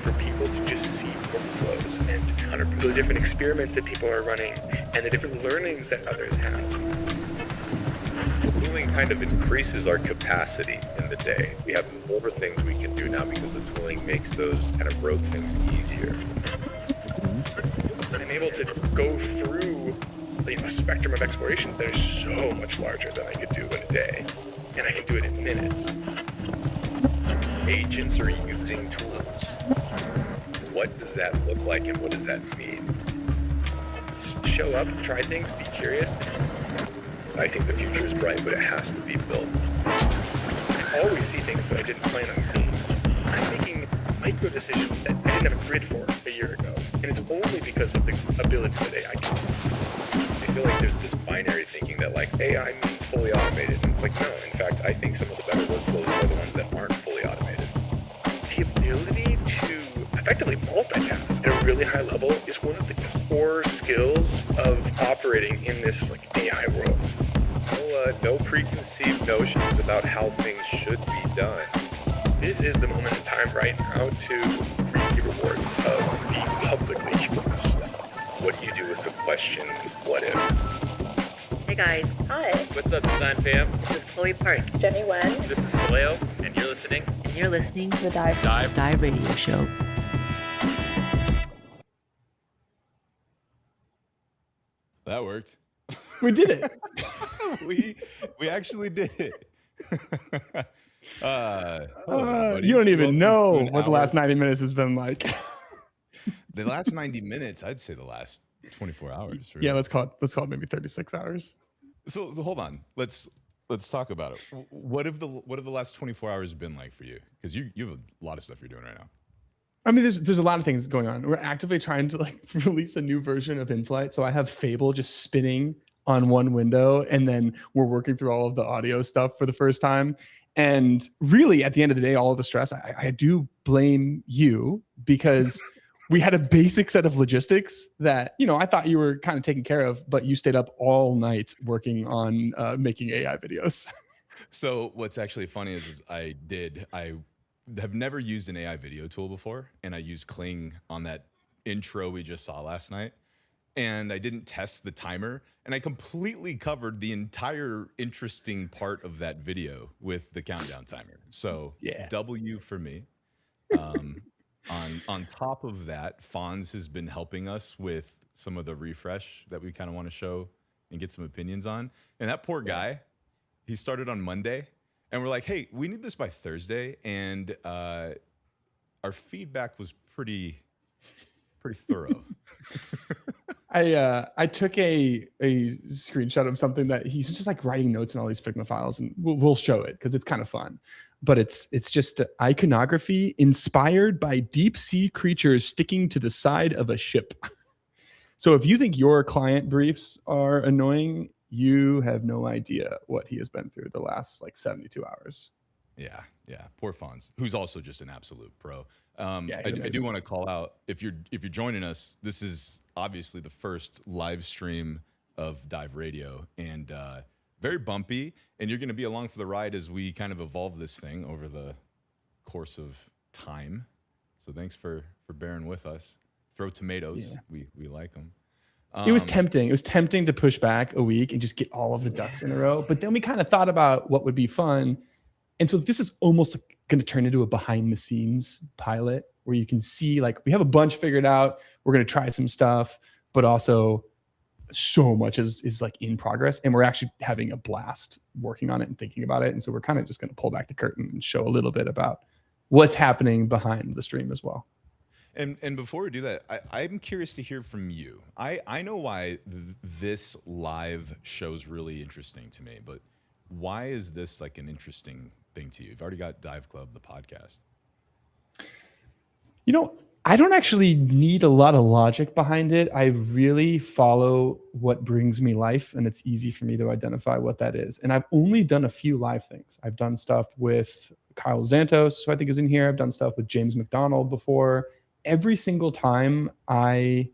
For people to just see workflows and the different experiments that people are running and the different learnings that others have. Tooling kind of increases our capacity in the day. We have more things we can do now because the tooling makes those kind of rote things easier. I'm able to go through a spectrum of explorations that are so much larger than I could do in a day, and I can do it in minutes. Agents are using tools. What does that look like and what does that mean? Show up, try things, be curious. I think the future is bright, but it has to be built. I always see things that I didn't plan on seeing. I'm making micro decisions that I didn't have a grid for a year ago, and it's only because of the ability that AI gives me. I feel like there's this binary thinking that like AI means fully automated, and it's like no, in fact, I think some of the better workflows are the ones that aren't fully automated. The ability to effectively multitask at a really high level is one of the core skills of operating in this AI world. No preconceived notions about how things should be done. This is the moment in time right now to reap the rewards of being publicly curious. What do you do with the question, what if? Hey guys. Hi. What's up, Design Fam? This is Chloe Park. Jenny Wen. This is Soleo, and you're listening. And you're listening to The Dive Radio Show. That worked. We did it. we actually did it. You don't even know what the last 90 minutes has been like. The last 90 minutes, I'd say the last 24 hours. Really. Yeah, let's call it maybe 36 hours. So hold on. Let's talk about it. What have the last 24 hours been like for you? Because you have a lot of stuff you're doing right now. I mean, there's a lot of things going on. We're actively trying to release a new version of InFlight. So I have Fable just spinning on one window, and then we're working through all of the audio stuff for the first time. And really, at the end of the day, all of the stress, I do blame you, because we had a basic set of logistics that, I thought you were kind of taking care of, but you stayed up all night working on making AI videos. So what's actually funny is I have never used an AI video tool before, and I used Kling on that intro we just saw last night. And I didn't test the timer, and I completely covered the entire interesting part of that video with the countdown timer. So yeah. W for me. Um, on top of that, Fonz has been helping us with some of the refresh that we kind of want to show and get some opinions on. And that poor guy, he started on Monday, and we're like, hey, we need this by Thursday. And our feedback was pretty thorough. I took a screenshot of something that he's just like writing notes in all these Figma files, and we'll show it because it's kind of fun. But it's just iconography inspired by deep sea creatures sticking to the side of a ship. So if you think your client briefs are annoying, you have no idea what he has been through the last like 72 hours. Yeah, poor Fonz, who's also just an absolute pro. Yeah, I he's do amazing. want to call out, if you're joining us, this is obviously the first live stream of Dive Radio, and very bumpy, and you're going to be along for the ride as we kind of evolve this thing over the course of time. So thanks for bearing with us. Throw tomatoes. Yeah. We like them. It was tempting. It was tempting to push back a week and just get all of the ducks in a row. But then we kind of thought about what would be fun. And so this is almost going to turn into a behind the scenes pilot where you can see like we have a bunch figured out. We're going to try some stuff, but also so much is like in progress. And we're actually having a blast working on it and thinking about it. And so we're kind of just going to pull back the curtain and show a little bit about what's happening behind the stream as well. And before we do that, I'm curious to hear from you. I know why this live show's really interesting to me, but why is this like an interesting thing to you? You've already got Dive Club, the podcast. You know, I don't actually need a lot of logic behind it. I really follow what brings me life, and it's easy for me to identify what that is. And I've only done a few live things. I've done stuff with Kyle Zantos, who I think is in here. I've done stuff with James McDonald before. Every single time I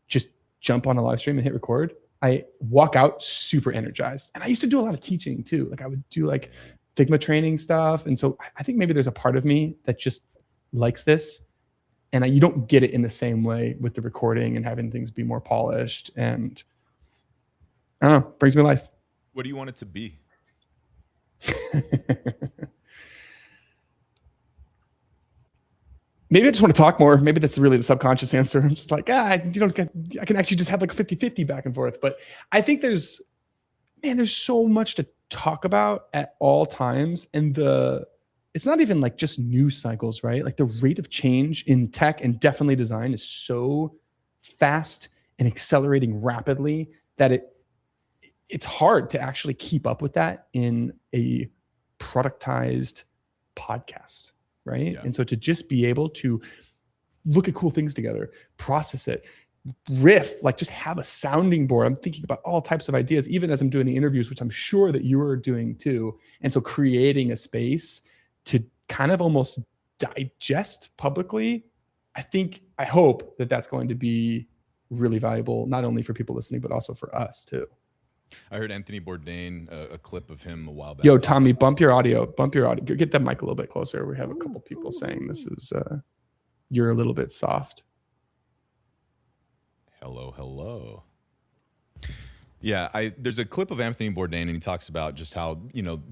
just jump on a live stream and hit record, I walk out super energized. And I used to do a lot of teaching too. Like I would do like Figma training stuff. And so I think maybe there's a part of me that just likes this. And you don't get it in the same way with the recording and having things be more polished. And I don't know, brings me life. What do you want it to be? Maybe I just want to talk more. Maybe that's really the subconscious answer. I'm just like, I can actually just have like a 50-50 back and forth. But I think there's so much to talk about at all times. And it's not even like just news cycles, right? Like the rate of change in tech and definitely design is so fast and accelerating rapidly that it's hard to actually keep up with that in a productized podcast. Right. Yeah. And so to just be able to look at cool things together, process it, riff, like just have a sounding board. I'm thinking about all types of ideas, even as I'm doing the interviews, which I'm sure that you are doing too. And so creating a space to kind of almost digest publicly, I hope that that's going to be really valuable, not only for people listening, but also for us too. I heard Anthony Bourdain, a clip of him a while back. Yo, Tommy, bump your audio. Get that mic a little bit closer. We have a couple people saying this is, you're a little bit soft. Hello. Yeah, there's a clip of Anthony Bourdain, and he talks about just how,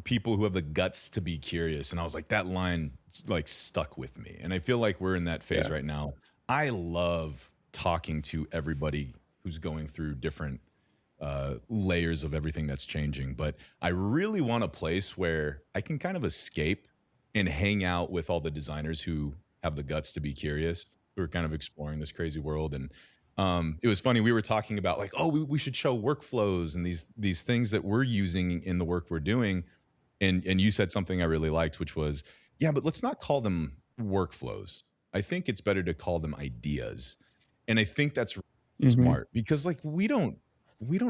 people who have the guts to be curious. And I was like, that line like stuck with me. And I feel like we're in that phase right now. I love talking to everybody who's going through different layers of everything that's changing, but I really want a place where I can kind of escape and hang out with all the designers who have the guts to be curious, who are kind of exploring this crazy world. And it was funny, we were talking about like, oh, we should show workflows and these things that we're using in the work we're doing, and you said something I really liked, which was, yeah, but let's not call them workflows. I think it's better to call them ideas. And I think that's smart, because like we don't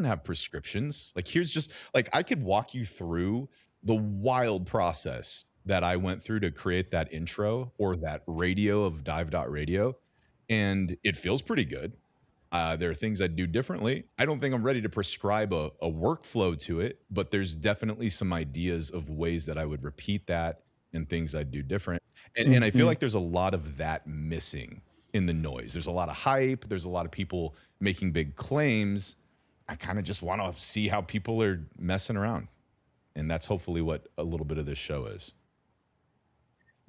have prescriptions. Like here's just like, I could walk you through the wild process that I went through to create that intro or that radio of dive.radio. And it feels pretty good. There are things I'd do differently. I don't think I'm ready to prescribe a workflow to it, but there's definitely some ideas of ways that I would repeat that and things I'd do different. And I feel like there's a lot of that missing in the noise. There's a lot of hype. There's a lot of people making big claims. I kind of just want to see how people are messing around. And that's hopefully what a little bit of this show is.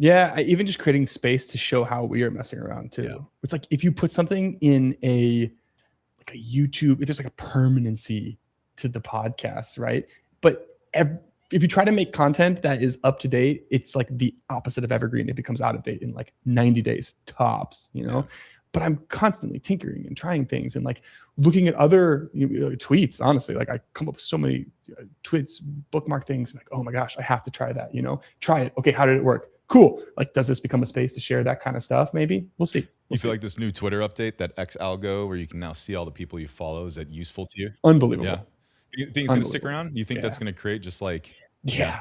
Yeah, even just creating space to show how we are messing around too. Yeah. It's like if you put something in a YouTube, there's like a permanency to the podcast, right? But if you try to make content that is up to date, it's like the opposite of evergreen. It becomes out of date in like 90 days tops, you know? Yeah. But I'm constantly tinkering and trying things and like looking at other tweets. Honestly, like I come up with so many tweets, bookmark things, like, oh my gosh, I have to try that, try it. Okay, how did it work? Cool. Like, does this become a space to share that kind of stuff? Maybe we'll see. You feel like this new Twitter update, that X algo, where you can now see all the people you follow, is that useful to you? Unbelievable. Yeah. You think it's going to stick around? You think that's going to create just like... Yeah.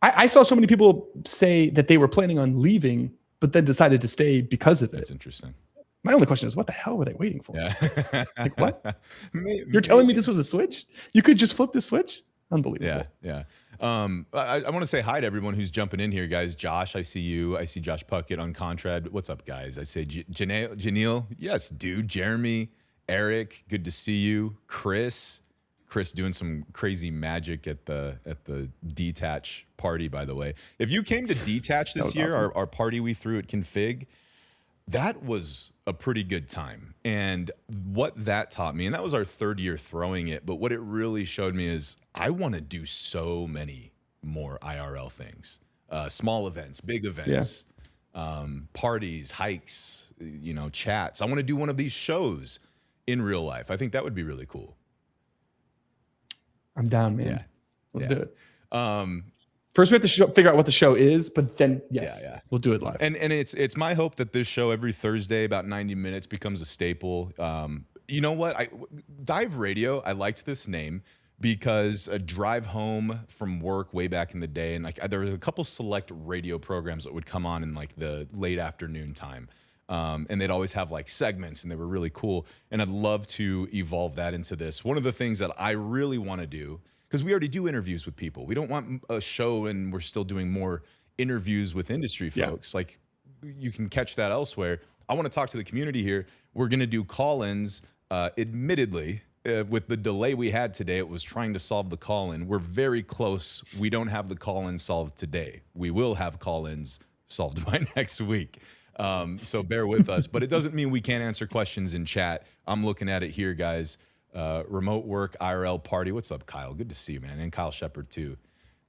I saw so many people say that they were planning on leaving, but then decided to stay because of it. That's interesting. My only question is, what the hell were they waiting for? Yeah. Like, what? You're telling me this was a switch? You could just flip the switch? Unbelievable. Yeah. I want to say hi to everyone who's jumping in here, guys. Josh, I see you. I see Josh Puckett on Contrad. What's up, guys? I say Janelle. Yes, dude. Jeremy, Eric, good to see you. Chris doing some crazy magic at the Detach party, by the way. If you came to Detach this year, awesome. our party we threw at Config, that was a pretty good time. And what that taught me, and that was our third year throwing it, but what it really showed me is I want to do so many more IRL things. Small events, big events, parties, hikes, chats. I want to do one of these shows in real life. I think that would be really cool. I'm down, man. Yeah. Let's do it. First, we have to figure out what the show is, but then, we'll do it live. And it's my hope that this show every Thursday, about 90 minutes, becomes a staple. You know what? Dive Radio, I liked this name because a drive home from work way back in the day, and like there was a couple select radio programs that would come on in like the late afternoon time. And they'd always have like segments, and they were really cool. And I'd love to evolve that into this. One of the things that I really want to do, because we already do interviews with people. We don't want a show and we're still doing more interviews with industry folks. Like, you can catch that elsewhere. I want to talk to the community here. We're going to do call-ins. Admittedly, with the delay we had today, it was trying to solve the call-in. We're very close. We don't have the call-in solved today. We will have call-ins solved by next week. So bear with us, but it doesn't mean we can't answer questions in chat. I'm looking at it here, guys. Remote work IRL party. What's up, Kyle? Good to see you, man. And Kyle Shepard too.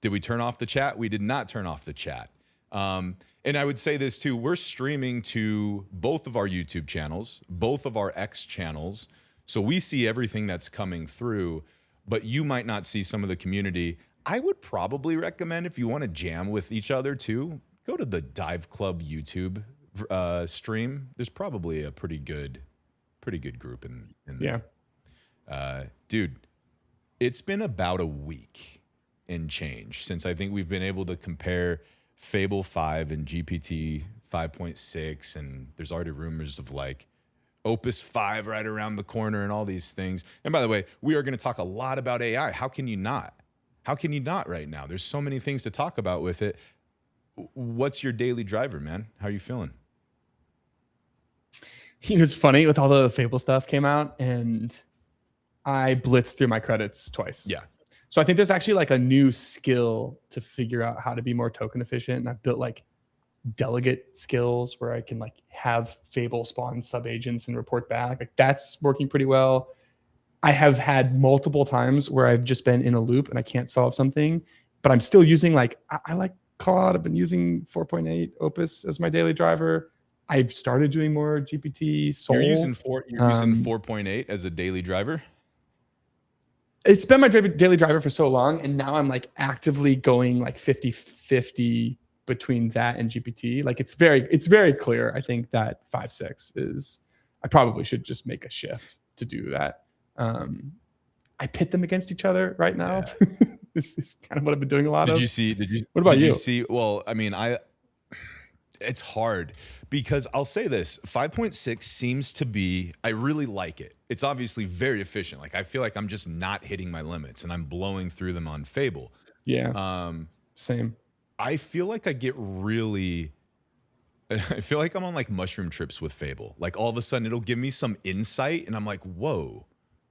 Did we turn off the chat? We did not turn off the chat. And I would say this too. We're streaming to both of our YouTube channels, both of our X channels. So we see everything that's coming through, but you might not see some of the community. I would probably recommend, if you want to jam with each other too, go to the Dive Club YouTube stream. There's probably a pretty good group in there. Dude, it's been about a week and change since I think we've been able to compare Fable 5 and GPT 5.6, and there's already rumors of like Opus 5 right around the corner and all these things. And by the way, we are going to talk a lot about AI. How can you not? How can you not right now? There's so many things to talk about with it. What's your daily driver, man? How are you feeling? It's funny, with all the Fable stuff came out, and I blitzed through my credits twice. Yeah. So I think there's actually like a new skill to figure out how to be more token efficient. And I've built like delegate skills where I can like have Fable spawn sub agents and report back. Like, that's working pretty well. I have had multiple times where I've just been in a loop and I can't solve something, but I'm still using like, I like Claude. I've been using 4.8 Opus as my daily driver. I've started doing more GPT Soul. You're using 4.8 as a daily driver? It's been my daily driver for so long, and now I'm like actively going like 50-50 between that and GPT. Like, it's very clear. I think that 5.6 is, I probably should just make a shift to do that. I pit them against each other right now. Yeah. This is kind of what I've been doing a lot of. What about you? Well, I mean, it's hard because I'll say this, 5.6 seems to be, I really like it. It's obviously very efficient. Like, I feel like I'm just not hitting my limits and I'm blowing through them on Fable. Yeah. Same. I feel like I feel like I'm on like mushroom trips with Fable. Like, all of a sudden it'll give me some insight and I'm like, whoa,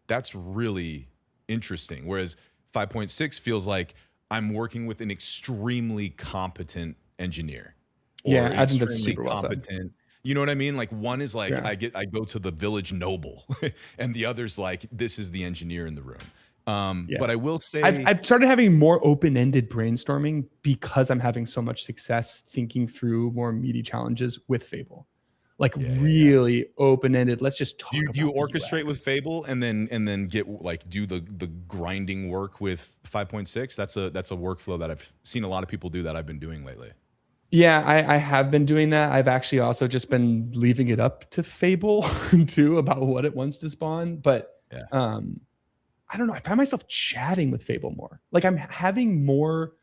that's really interesting. Whereas 5.6 feels like, I'm working with an extremely competent engineer. Yeah, Or I think that's extremely super well said. competent. You know what I mean? Like one is like Yeah. I go to the village noble, and the other's like this is the engineer in the room. Yeah. But I will say, I've started having more open-ended brainstorming because I'm having so much success thinking through more meaty challenges with Fable. Like really open-ended. Let's just talk do you, about do you the orchestrate with UX. Fable and then get like do the grinding work with 5.6? That's a workflow that I've seen a lot of people do that I've been doing lately. Yeah, I have been doing that. I've actually also just been leaving it up to Fable too about what it wants to spawn. But Yeah. I don't know. I find myself chatting with Fable more. Like I'm having more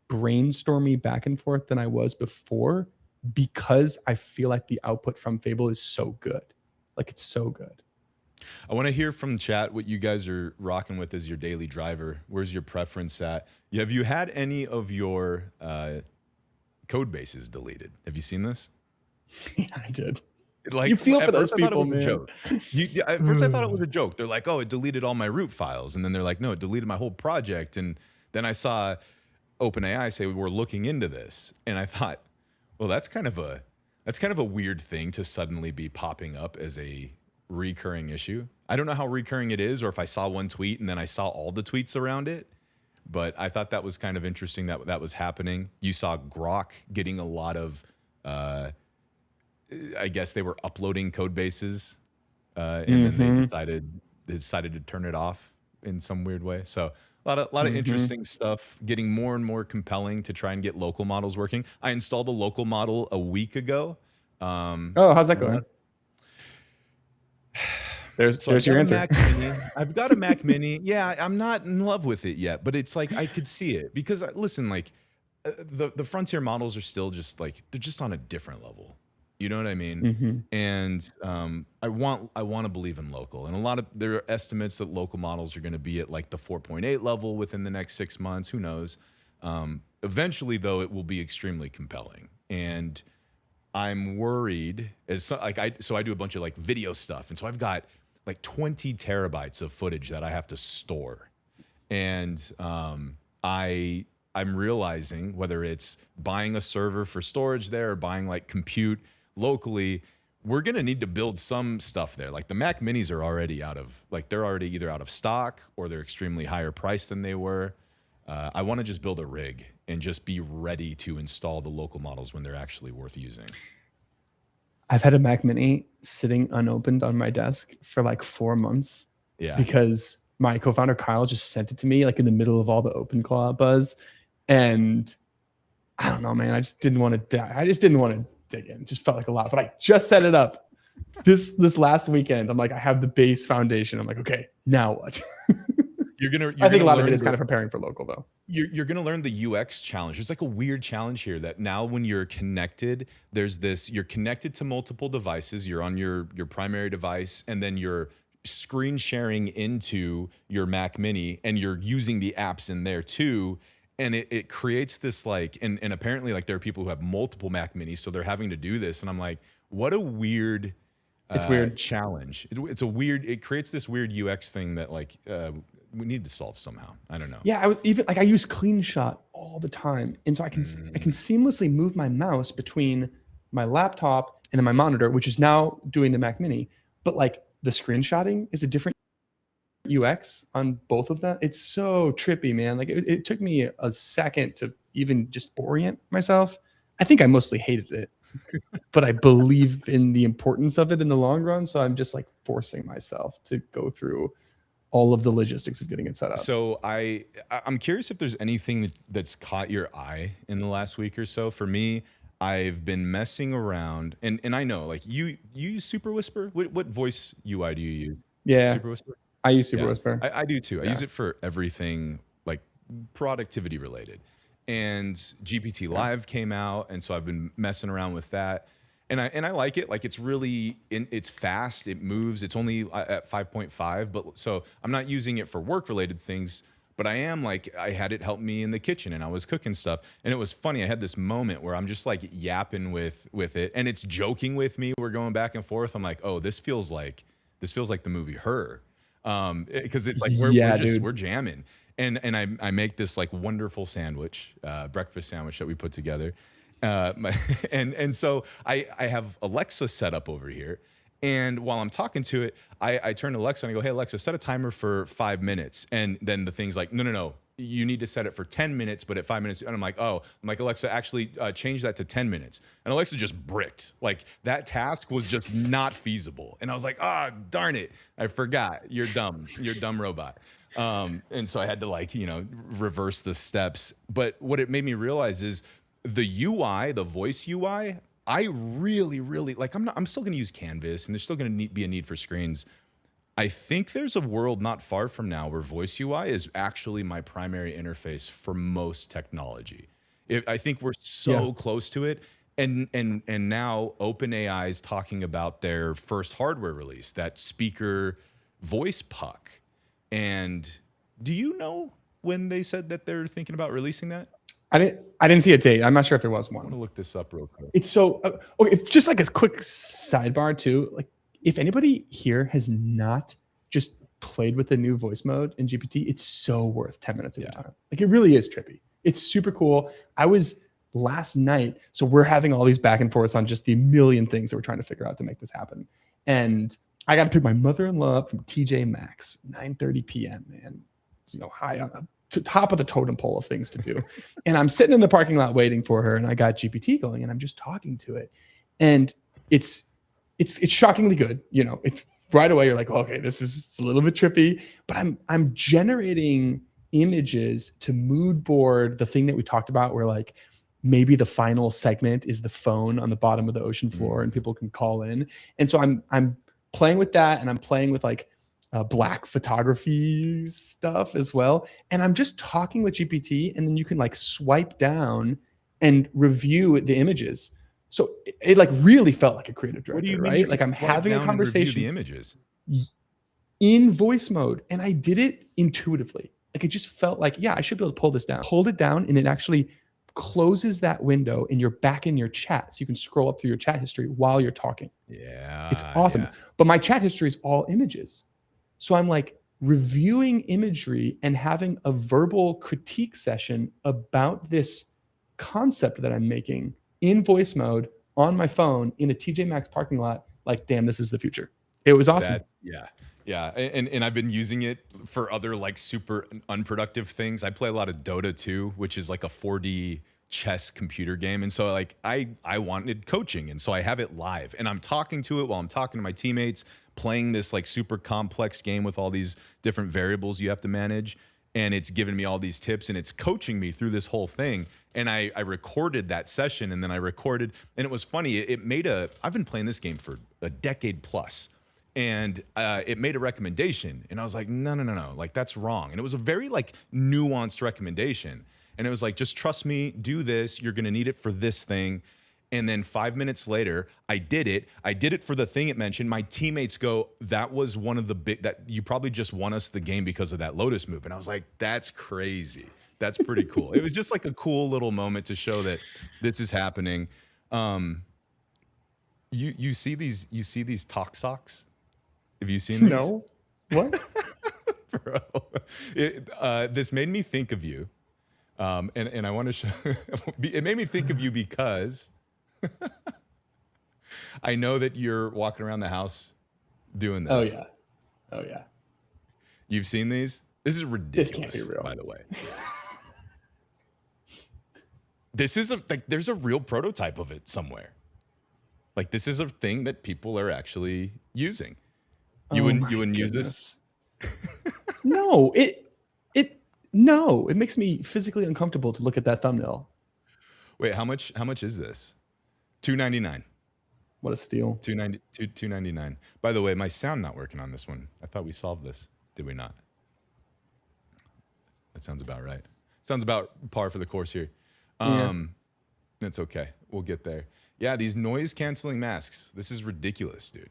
brainstormy back and forth than I was before because I feel like the output from Fable is so good. Like it's so good. I want to hear from chat what you guys are rocking with as your daily driver. Where's your preference at? Have you had any of your code bases deleted? Have you seen this? Yeah, I did. Like You feel at for those first I thought it people, was a man. joke. At first I thought it was a joke. They're like, oh, it deleted all my root files, and then they're like, no, it deleted my whole project. And then I saw OpenAI say we're looking into this, and I thought, well, that's kind of a weird thing to suddenly be popping up as a recurring issue. I don't know how recurring it is, or if I saw one tweet and then I saw all the tweets around it. But I thought that was kind of interesting that that was happening. You saw Grok getting a lot of, I guess they were uploading code bases, and then they decided to turn it off in some weird way. So a lot of interesting stuff, getting more and more compelling to try and get local models working. I installed a local model a week ago. Oh, how's that going? There's So I've your got a answer. Mac Mini. I've got a Mac Mini. Yeah, I'm not in love with it yet, but it's like I could see it because listen, like the Frontier models are still just like they're just on a different level. You know what I mean? And I want to believe in local. And a lot of there are estimates that local models are going to be at like the 4.8 level within the next 6 months. Who knows? Eventually, though, it will be extremely compelling. And I'm worried I do a bunch of like video stuff, and so I've got like 20 terabytes of footage that I have to store, and I'm realizing whether it's buying a server for storage there or buying like compute locally, we're gonna need to build some stuff there. Like the Mac Minis are already they're already either out of stock or they're extremely higher priced than they were. I want to just build a rig and just be ready to install the local models when they're actually worth using. I've had a Mac Mini sitting unopened on my desk for like 4 months. Yeah. Because my co-founder Kyle just sent it to me like in the middle of all the OpenClaw buzz. And I don't know, man. I just didn't want to dig in. It just felt like a lot. But I just set it up this last weekend. I'm like, I have the base foundation. I'm like, okay, now what? I think a lot of it is kind of preparing for local though. You're going to learn the UX challenge. There's like a weird challenge here that now when you're connected, you're connected to multiple devices. You're on your primary device, and then you're screen sharing into your Mac Mini, and you're using the apps in there too. And it creates this like, and apparently like there are people who have multiple Mac Minis, so they're having to do this. And I'm like, what a weird It's weird challenge. It creates this weird UX thing that like, we need to solve somehow. I don't know. Yeah, I use CleanShot all the time, and so I can seamlessly move my mouse between my laptop and then my monitor, which is now doing the Mac Mini. But like the screenshotting is a different UX on both of them. It's so trippy, man. Like it took me a second to even just orient myself. I think I mostly hated it, but I believe in the importance of it in the long run. So I'm just like forcing myself to go through all of the logistics of getting it set up. So I'm curious if there's anything that's caught your eye in the last week or so. For me, I've been messing around, and I know like you use Super Whisper. What voice UI do you use? Yeah, Super Whisper. I use Super Whisper. I do too. I use it for everything like productivity related. And GPT Live came out, and so I've been messing around with that. And I like it. Like it's really, it's fast. It moves. It's only at 5.5, but so I'm not using it for work related things. But I am like, I had it help me in the kitchen, and I was cooking stuff. And it was funny. I had this moment where I'm just like yapping with it, and it's joking with me. We're going back and forth. I'm like, oh, this feels like the movie Her, because it's like we're jamming. I make this like wonderful sandwich, breakfast sandwich that we put together. And so I have Alexa set up over here. And while I'm talking to it, I turn to Alexa and I go, hey, Alexa, set a timer for 5 minutes. And then the thing's like, no, you need to set it for 10 minutes, but at 5 minutes. And I'm like, Alexa, actually change that to 10 minutes. And Alexa just bricked. Like that task was just not feasible. And I was like, darn it. I forgot. You're dumb. You're a dumb robot. And so I had to like, reverse the steps. But what it made me realize is the UI, the voice UI, I really, really like. I'm still going to use Canvas, and there's still going to be a need for screens. I think there's a world not far from now where voice UI is actually my primary interface for most technology. I think we're so close to it, and now OpenAI is talking about their first hardware release, that speaker voice puck. And do you know when they said that they're thinking about releasing that? I didn't see a date. I'm not sure if there was I want to one. look this up real quick. It's so okay. It's just like a quick sidebar too. Like if anybody here has not just played with the new voice mode in GPT, it's so worth 10 minutes of your time. Like it really is trippy. It's super cool. I was last night, so we're having all these back and forths on just the million things that we're trying to figure out to make this happen. And I got to pick my mother-in-law up from TJ Maxx, 9:30 p.m. Man, high on the top of the totem pole of things to do. And I'm sitting in the parking lot waiting for her, and I got GPT going, and I'm just talking to it, and it's shockingly good. It's right away you're like, okay, it's a little bit trippy, but I'm generating images to mood board the thing that we talked about, where like maybe the final segment is the phone on the bottom of the ocean floor, and people can call in. And so I'm playing with that, and I'm playing with like black photography stuff as well. And I'm just talking with GPT, and then you can like swipe down and review the images. So it like really felt like a creative director, What do you mean? right? Like I'm having a conversation The images in voice mode, and I did it intuitively. Like it just felt like, I should be able to pull this down. Pulled it down, and it actually closes that window, and you're back in your chat. So you can scroll up through your chat history while you're talking. Yeah. It's awesome. Yeah. But my chat history is all images. So I'm like reviewing imagery and having a verbal critique session about this concept that I'm making in voice mode on my phone in a TJ Maxx parking lot. Like, damn, this is the future. It was awesome. Yeah. And I've been using it for other like super unproductive things. I play a lot of Dota 2, which is like a 4D chess computer game. And so like I wanted coaching, and so I have it live, and I'm talking to it while I'm talking to my teammates, playing this like super complex game with all these different variables you have to manage. And it's giving me all these tips, and it's coaching me through this whole thing. And I recorded that session, and then and it was funny. I've been playing this game for a decade plus. And it made a recommendation, and I was like, no, like that's wrong. And it was a very like nuanced recommendation. And it was like, just trust me, do this. You're going to need it for this thing. And then 5 minutes later, I did it for the thing it mentioned. My teammates go, that was one of the that you probably just won us the game because of that Lotus move. And I was like, that's crazy. That's pretty cool. It was just like a cool little moment to show that this is happening. You see these talk socks? Have you seen these? No. What? Bro, this made me think of you. And I want to show, it made me think of you because I know that you're walking around the house doing this. Oh yeah. You've seen these? This is ridiculous. This can't be real. By the way. This is there's a real prototype of it somewhere. Like this is a thing that people are actually using. You wouldn't use this? No, it makes me physically uncomfortable to look at that thumbnail. Wait, how much is this? $2.99. What a steal. $2.99. By the way, my sound not working on this one. I thought we solved this. Did we not? That sounds about right. Sounds about par for the course here. That's okay. We'll get there. Yeah, these noise canceling masks. This is ridiculous, dude.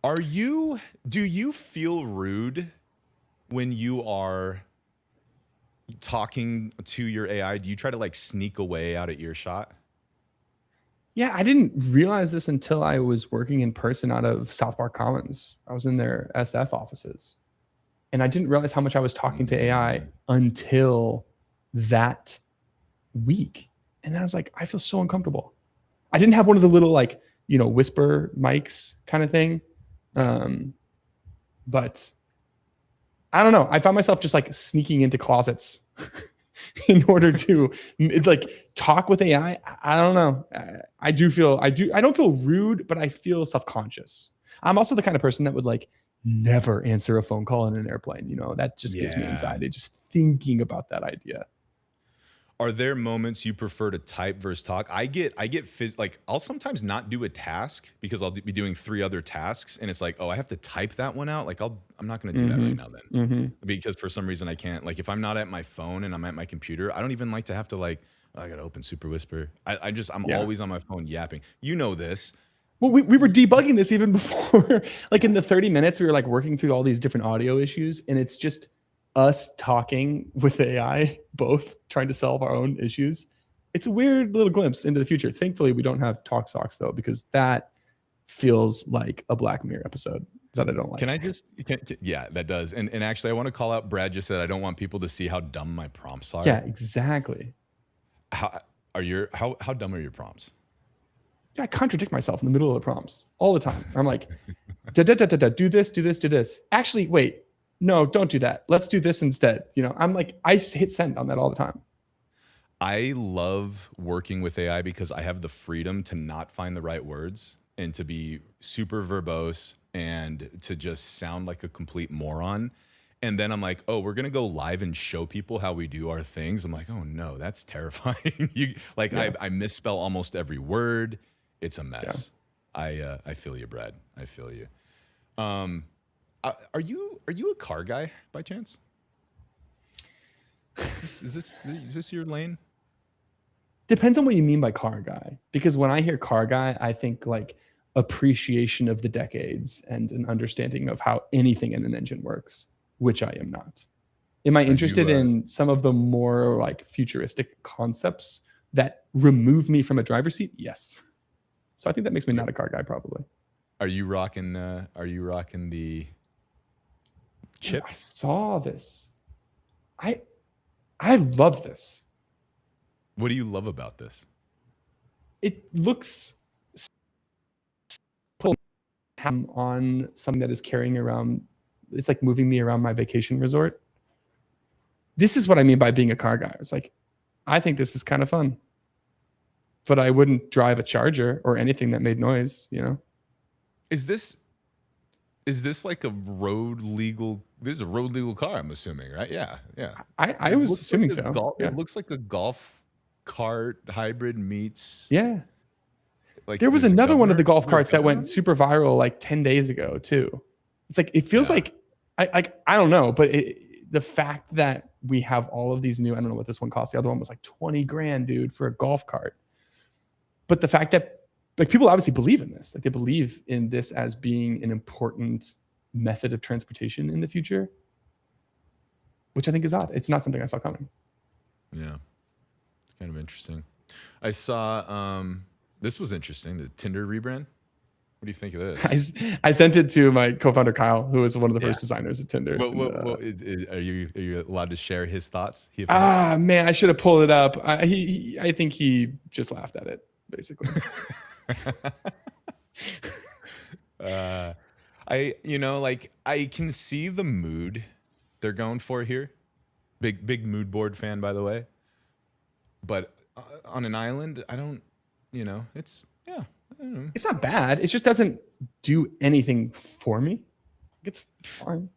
Do you feel rude when you are talking to your AI? Do you try to like sneak away out of earshot? Yeah, I didn't realize this until I was working in person out of South Park Commons. I was in their SF offices. And I didn't realize how much I was talking to AI until that week. And I was like, I feel so uncomfortable. I didn't have one of the little like, whisper mics kind of thing. But I don't know. I found myself just like sneaking into closets in order to like talk with AI. I don't know. I don't feel rude, but I feel self-conscious. I'm also the kind of person that would like never answer a phone call in an airplane. That just gives me anxiety just thinking about that idea. Are there moments you prefer to type versus talk? Like I'll sometimes not do a task because I'll be doing 3 other tasks, and it's like, oh, I have to type that one out. Like I'm not going to do that right now then, because for some reason I can't. Like if I'm not at my phone and I'm at my computer, I don't even like to have to like, oh, I got to open Super Whisper. I'm always on my phone yapping. You know this. Well, we were debugging this even before, like in the 30 minutes, we were like working through all these different audio issues, and it's just us talking with AI, both trying to solve our own issues. It's a weird little glimpse into the future. Thankfully, we don't have Talk Socks though, because that feels like a Black Mirror episode that I don't like. Yeah, that does. And actually, I want to call out, Brad just said, I don't want people to see how dumb my prompts are. Yeah, exactly. How dumb are your prompts? I contradict myself in the middle of the prompts all the time. I'm like, do this, do this, do this. Actually, wait, no, don't do that. Let's do this instead. I'm like, I just hit send on that all the time. I love working with AI because I have the freedom to not find the right words and to be super verbose and to just sound like a complete moron. And then I'm like, oh, we're going to go live and show people how we do our things. I'm like, oh no, that's terrifying. I misspell almost every word. It's a mess. Yeah. I feel you, Brad. I feel you. Are you a car guy by chance? Is this your lane? Depends on what you mean by car guy. Because when I hear car guy, I think like appreciation of the decades and an understanding of how anything in an engine works, which I am not. Am I interested in some of the more like futuristic concepts that remove me from a driver's seat? Yes. So I think that makes me not a car guy, probably. Are you rocking the chip? I saw this. I love this. What do you love about this? It looks on something that is carrying around. It's like moving me around my vacation resort. This is what I mean by being a car guy. It's like, I think this is kind of fun, but I wouldn't drive a Charger or anything that made noise, Is this like a road legal? This is a road legal car, I'm assuming, right? Yeah. I was assuming so. It looks like a golf cart hybrid meets. Yeah. Like there was another one of the golf carts that went super viral like 10 days ago too. It's like, it feels like I don't know, but the fact that we have all of these new, I don't know what this one cost. The other one was like 20 grand, dude, for a golf cart. But the fact that like people obviously believe in this, like they believe in this as being an important method of transportation in the future, which I think is odd. It's not something I saw coming. Yeah, it's kind of interesting. I saw this was interesting. The Tinder rebrand. What do you think of this? I sent it to my co-founder Kyle, who was one of the first designers at Tinder. Are you allowed to share his thoughts? Man, I should have pulled it up. I think he just laughed at it, basically. I can see the mood they're going for here. Big mood board fan, by the way. But on an island, I don't know. It's not bad. It just doesn't do anything for me. It's fine.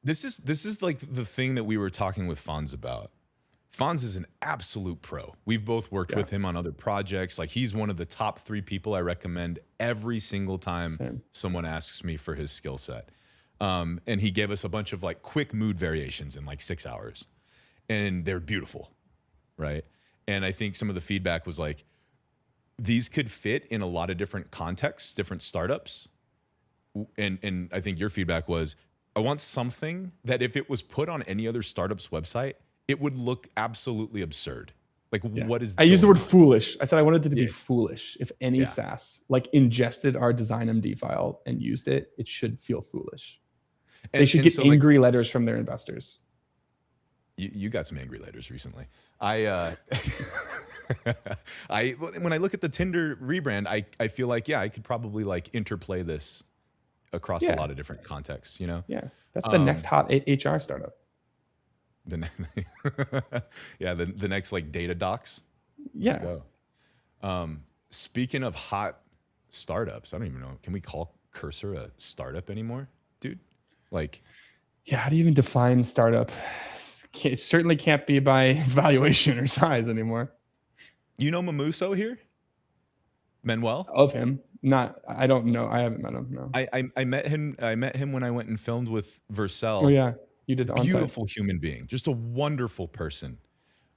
This is like the thing that we were talking with Fonz about. Fonz is an absolute pro. We've both worked with him on other projects. Like he's one of the top 3 people I recommend every single time someone asks me for his skill set. And he gave us a bunch of like quick mood variations in like 6 hours, and they're beautiful, right? And I think some of the feedback was like, these could fit in a lot of different contexts, different startups. And I think your feedback was, I want something that if it was put on any other startup's website, it would look absolutely absurd. Like, what is? I used the word foolish. I said I wanted it to be foolish. If any SaaS like ingested our design MD file and used it, it should feel foolish. They should get so, like, angry letters from their investors. you got some angry letters recently. I when I look at the Tinder rebrand, I feel like, yeah, I could probably like interplay this across a Yeah. lot of different contexts, you know? Yeah, that's the next hot HR startup. The yeah, the next like data docs. Yeah. Let's go. Speaking of hot startups, I don't even know. Can we call Cursor a startup anymore, dude? Like, Yeah, how do you even define startup? It certainly can't be by valuation or size anymore. you know Mamuso here? Manuel? Of him, not I don't know. I haven't met him. No. I met him. I met him when I went and filmed with Vercel. Oh yeah, you did on-site. Beautiful human being, just a wonderful person.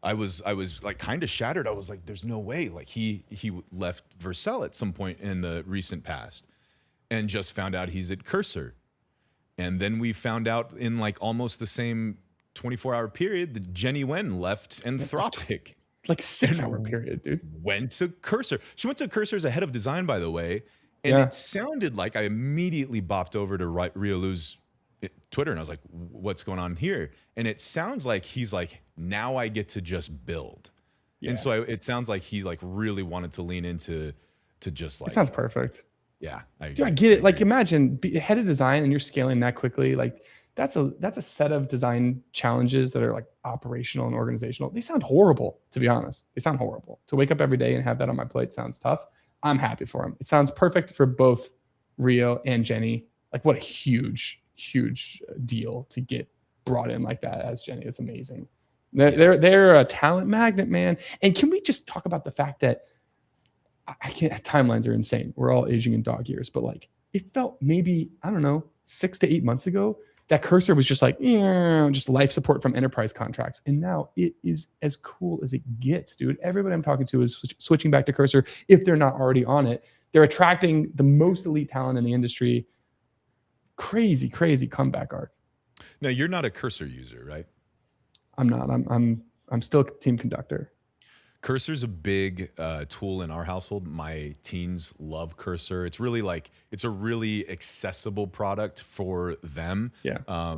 I was like kind of shattered. I was like, there's no way. Like he left Vercel at some point in the recent past, and just found out he's at Cursor. And then we found out in like almost the same 24-hour period that Jenny Wen left Anthropic. Like 6-hour period, dude. Went to Cursor. She went to Cursor as a head of design, by the way. And Yeah. it sounded like I immediately bopped over to Riolu's Twitter and I was like, what's going on here? And it sounds like he's like, now I get to just build. Yeah. And so it sounds like he like really wanted to lean into just like, It sounds perfect. yeah. Dude, I get it. Like, imagine be head of design and you're scaling that quickly. Like, that's a set of design challenges that are like operational and organizational. They sound horrible, to be honest. They sound horrible. To wake up every day and have that on my plate sounds tough. I'm happy for him. It sounds perfect for both Rio and Jenny. Like, what a huge deal to get brought in like that as Jenny. It's amazing. They're a talent magnet, man. And can we just talk about the fact that I can't, timelines are insane. We're all aging in dog years, but like it felt maybe, I don't know, 6 to 8 months ago that Cursor was just like, just life support from enterprise contracts. And now it is as cool as it gets, dude. Everybody I'm talking to is switching back to Cursor if they're not already on it. They're attracting the most elite talent in the industry. Crazy comeback arc. Now you're not a Cursor user, right? I'm not. I'm still team conductor. Cursor's a big tool in our household. My teens love Cursor. It's really like, it's a really accessible product for them. Yeah.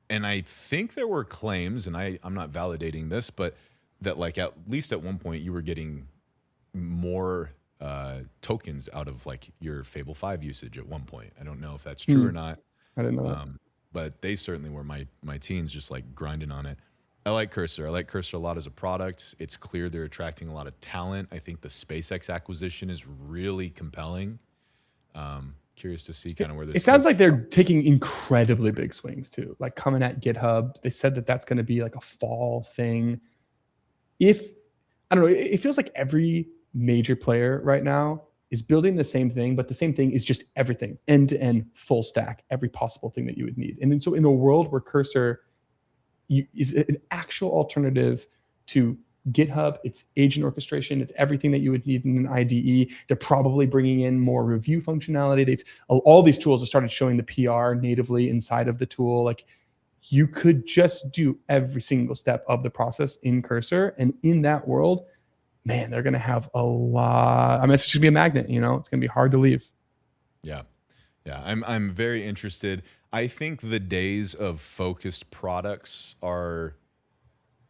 And I think there were claims, and I'm not validating this, but that like at least at one point you were getting more tokens out of like your Fable 5 usage at one point. I don't know if that's true or not. I didn't know that. But they certainly were my teens just like grinding on it. I like Cursor. I like Cursor a lot as a product. It's clear they're attracting a lot of talent. I think the SpaceX acquisition is really compelling. Curious to see kind of where this. It sounds like they're taking incredibly big swings too, like coming at GitHub. They said that that's going to be like a fall thing. I don't know, it feels like every major player right now is building the same thing, but the same thing is just everything, end to end, full stack, every possible thing that you would need. And then so in a world where Cursor is an actual alternative to GitHub, it's agent orchestration, it's everything that you would need in an IDE. They're probably bringing in more review functionality. All these tools have started showing the PR natively inside of the tool. Like, you could just do every single step of the process in Cursor, and in that world, man, they're going to have a lot. I mean, it's just gonna be a magnet. You know, it's going to be hard to leave. Yeah. I'm very interested. I think the days of focused products are,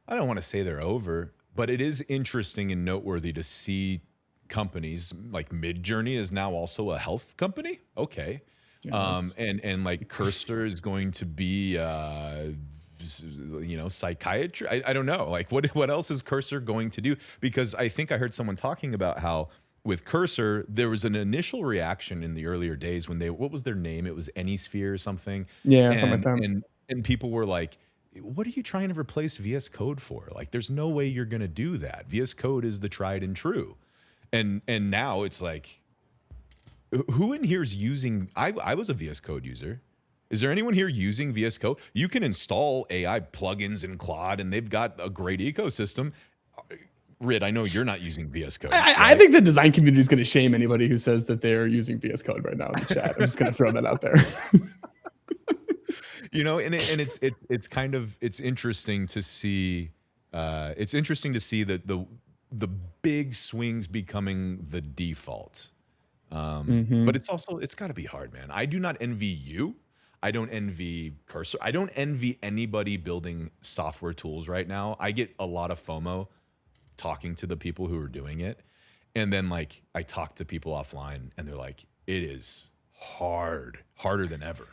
I don't want to say they're over, but it is interesting and noteworthy to see companies like Midjourney is now also a health company. Okay. Yeah, and like Cursor is going to be, psychiatry. I don't know. Like what else is Cursor going to do? Because I think I heard someone talking about how with Cursor, there was an initial reaction in the earlier days when what was their name? It was Anysphere or something. Yeah, something like that. And people were like, what are you trying to replace VS Code for? Like, there's no way you're going to do that. VS Code is the tried and true. And now it's like, who in here is using, I was a VS Code user. Is there anyone here using VS Code? You can install AI plugins in Claude, and they've got a great ecosystem. Rid, I know you're not using VS Code. I think the design community is going to shame anybody who says that they're using VS Code right now in the chat. I'm just going to throw that out there. It's kind of, it's interesting to see. It's interesting to see that the big swings becoming the default. But it's got to be hard, man. I do not envy you. I don't envy Cursor. I don't envy anybody building software tools right now. I get a lot of FOMO talking to the people who are doing it. And then like I talk to people offline and they're like, it is harder than ever.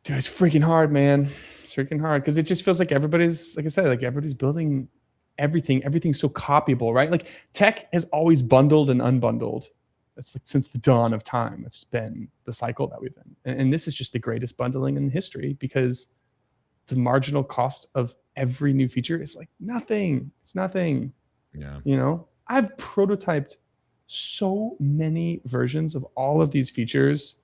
Dude, it's freaking hard, man. It's freaking hard because it just feels like everybody's, like I said, like everybody's building everything. Everything's so copyable, right? Like tech has always bundled and unbundled. That's like since the dawn of time. It's been the cycle that we've been. And this is just the greatest bundling in history because the marginal cost of every new feature is like nothing. It's nothing. Yeah. You know, I've prototyped so many versions of all of these features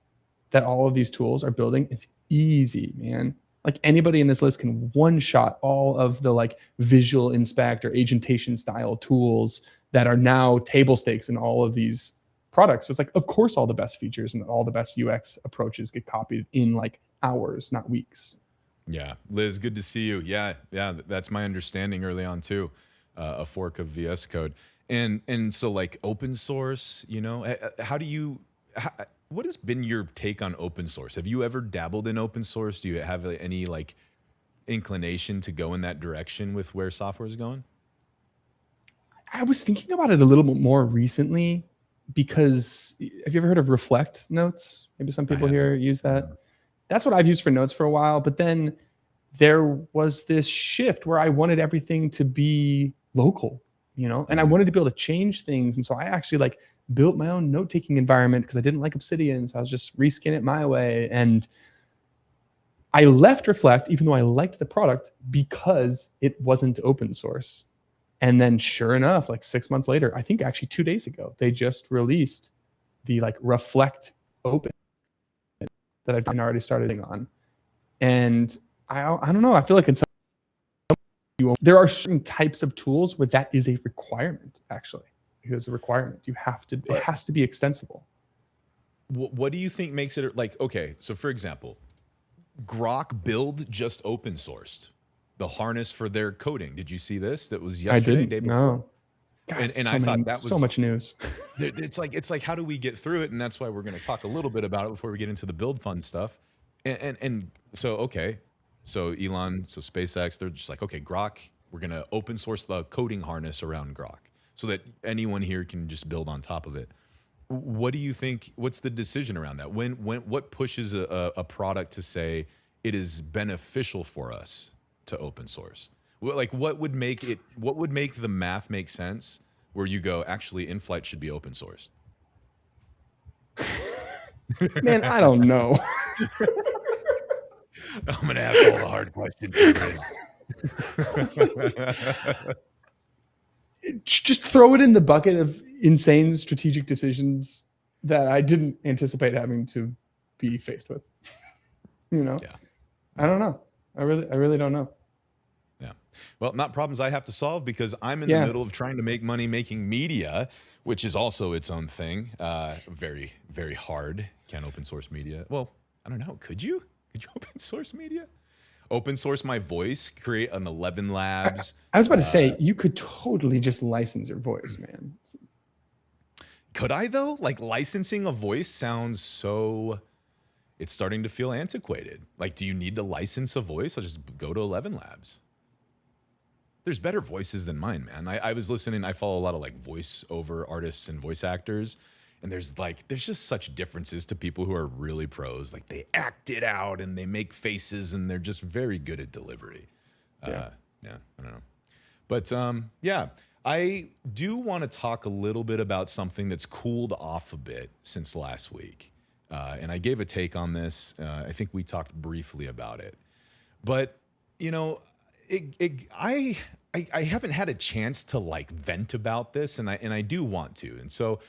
that all of these tools are building. It's easy, man. Like anybody in this list can one shot all of the like visual inspect or agentation style tools that are now table stakes in all of these products. So it's like, of course, all the best features and all the best UX approaches get copied in like hours, not weeks. Yeah. Liz, good to see you. Yeah. That's my understanding early on too. A fork of VS Code. And so like open source, you know, what has been your take on open source? Have you ever dabbled in open source? Do you have any like inclination to go in that direction with where software is going? I was thinking about it a little bit more recently because have you ever heard of Reflect Notes? Maybe some people here use that. That's what I've used for notes for a while. But then there was this shift where I wanted everything to be local, you know, and I wanted to be able to change things. And so I actually like built my own note-taking environment because I didn't like Obsidian. So I was just reskin it my way. And I left Reflect, even though I liked the product, because it wasn't open source. And then sure enough, like 6 months later, I think actually 2 days ago, they just released the like Reflect Open that I've already started on. And I don't know, I feel like in some there are certain types of tools where that is a requirement, actually. It is a requirement. You have to, it has to be extensible. What do you think makes it like, okay, so for example, Grok build just open sourced the harness for their coding. Did you see this? That was yesterday. I didn't, no. God, and so I thought that was so much news. It's like, how do we get through it? And that's why we're going to talk a little bit about it before we get into the build fun stuff. And so, okay. So Elon, so SpaceX, they're just like, okay, Grok, we're going to open source the coding harness around Grok so that anyone here can just build on top of it. What do you think? What's the decision around that? What pushes a product to say it is beneficial for us to open source? Like what would make the math make sense where you go, actually in-flight should be open source? Man, I don't know. I'm going to ask all the hard questions. Just throw it in the bucket of insane strategic decisions that I didn't anticipate having to be faced with. You know? Yeah. I don't know. I really don't know. Yeah. Well, not problems I have to solve because I'm in the middle of trying to make money making media, which is also its own thing. Very, very hard. Can't open source media. Well, I don't know. Could you? Could you open source media? Open source my voice, create an 11 Labs. I was about to say, you could totally just license your voice, man. Could I though? Like licensing a voice sounds so, it's starting to feel antiquated. Like, do you need to license a voice? I'll just go to 11 Labs. There's better voices than mine, man. I was listening, I follow a lot of like voiceover artists and voice actors. And there's just such differences to people who are really pros. Like they act it out and they make faces and they're just very good at delivery. Yeah, I don't know. But yeah, I do want to talk a little bit about something that's cooled off a bit since last week. And I gave a take on this. I think we talked briefly about it. But, you know, I haven't had a chance to like vent about this and I do want to. And so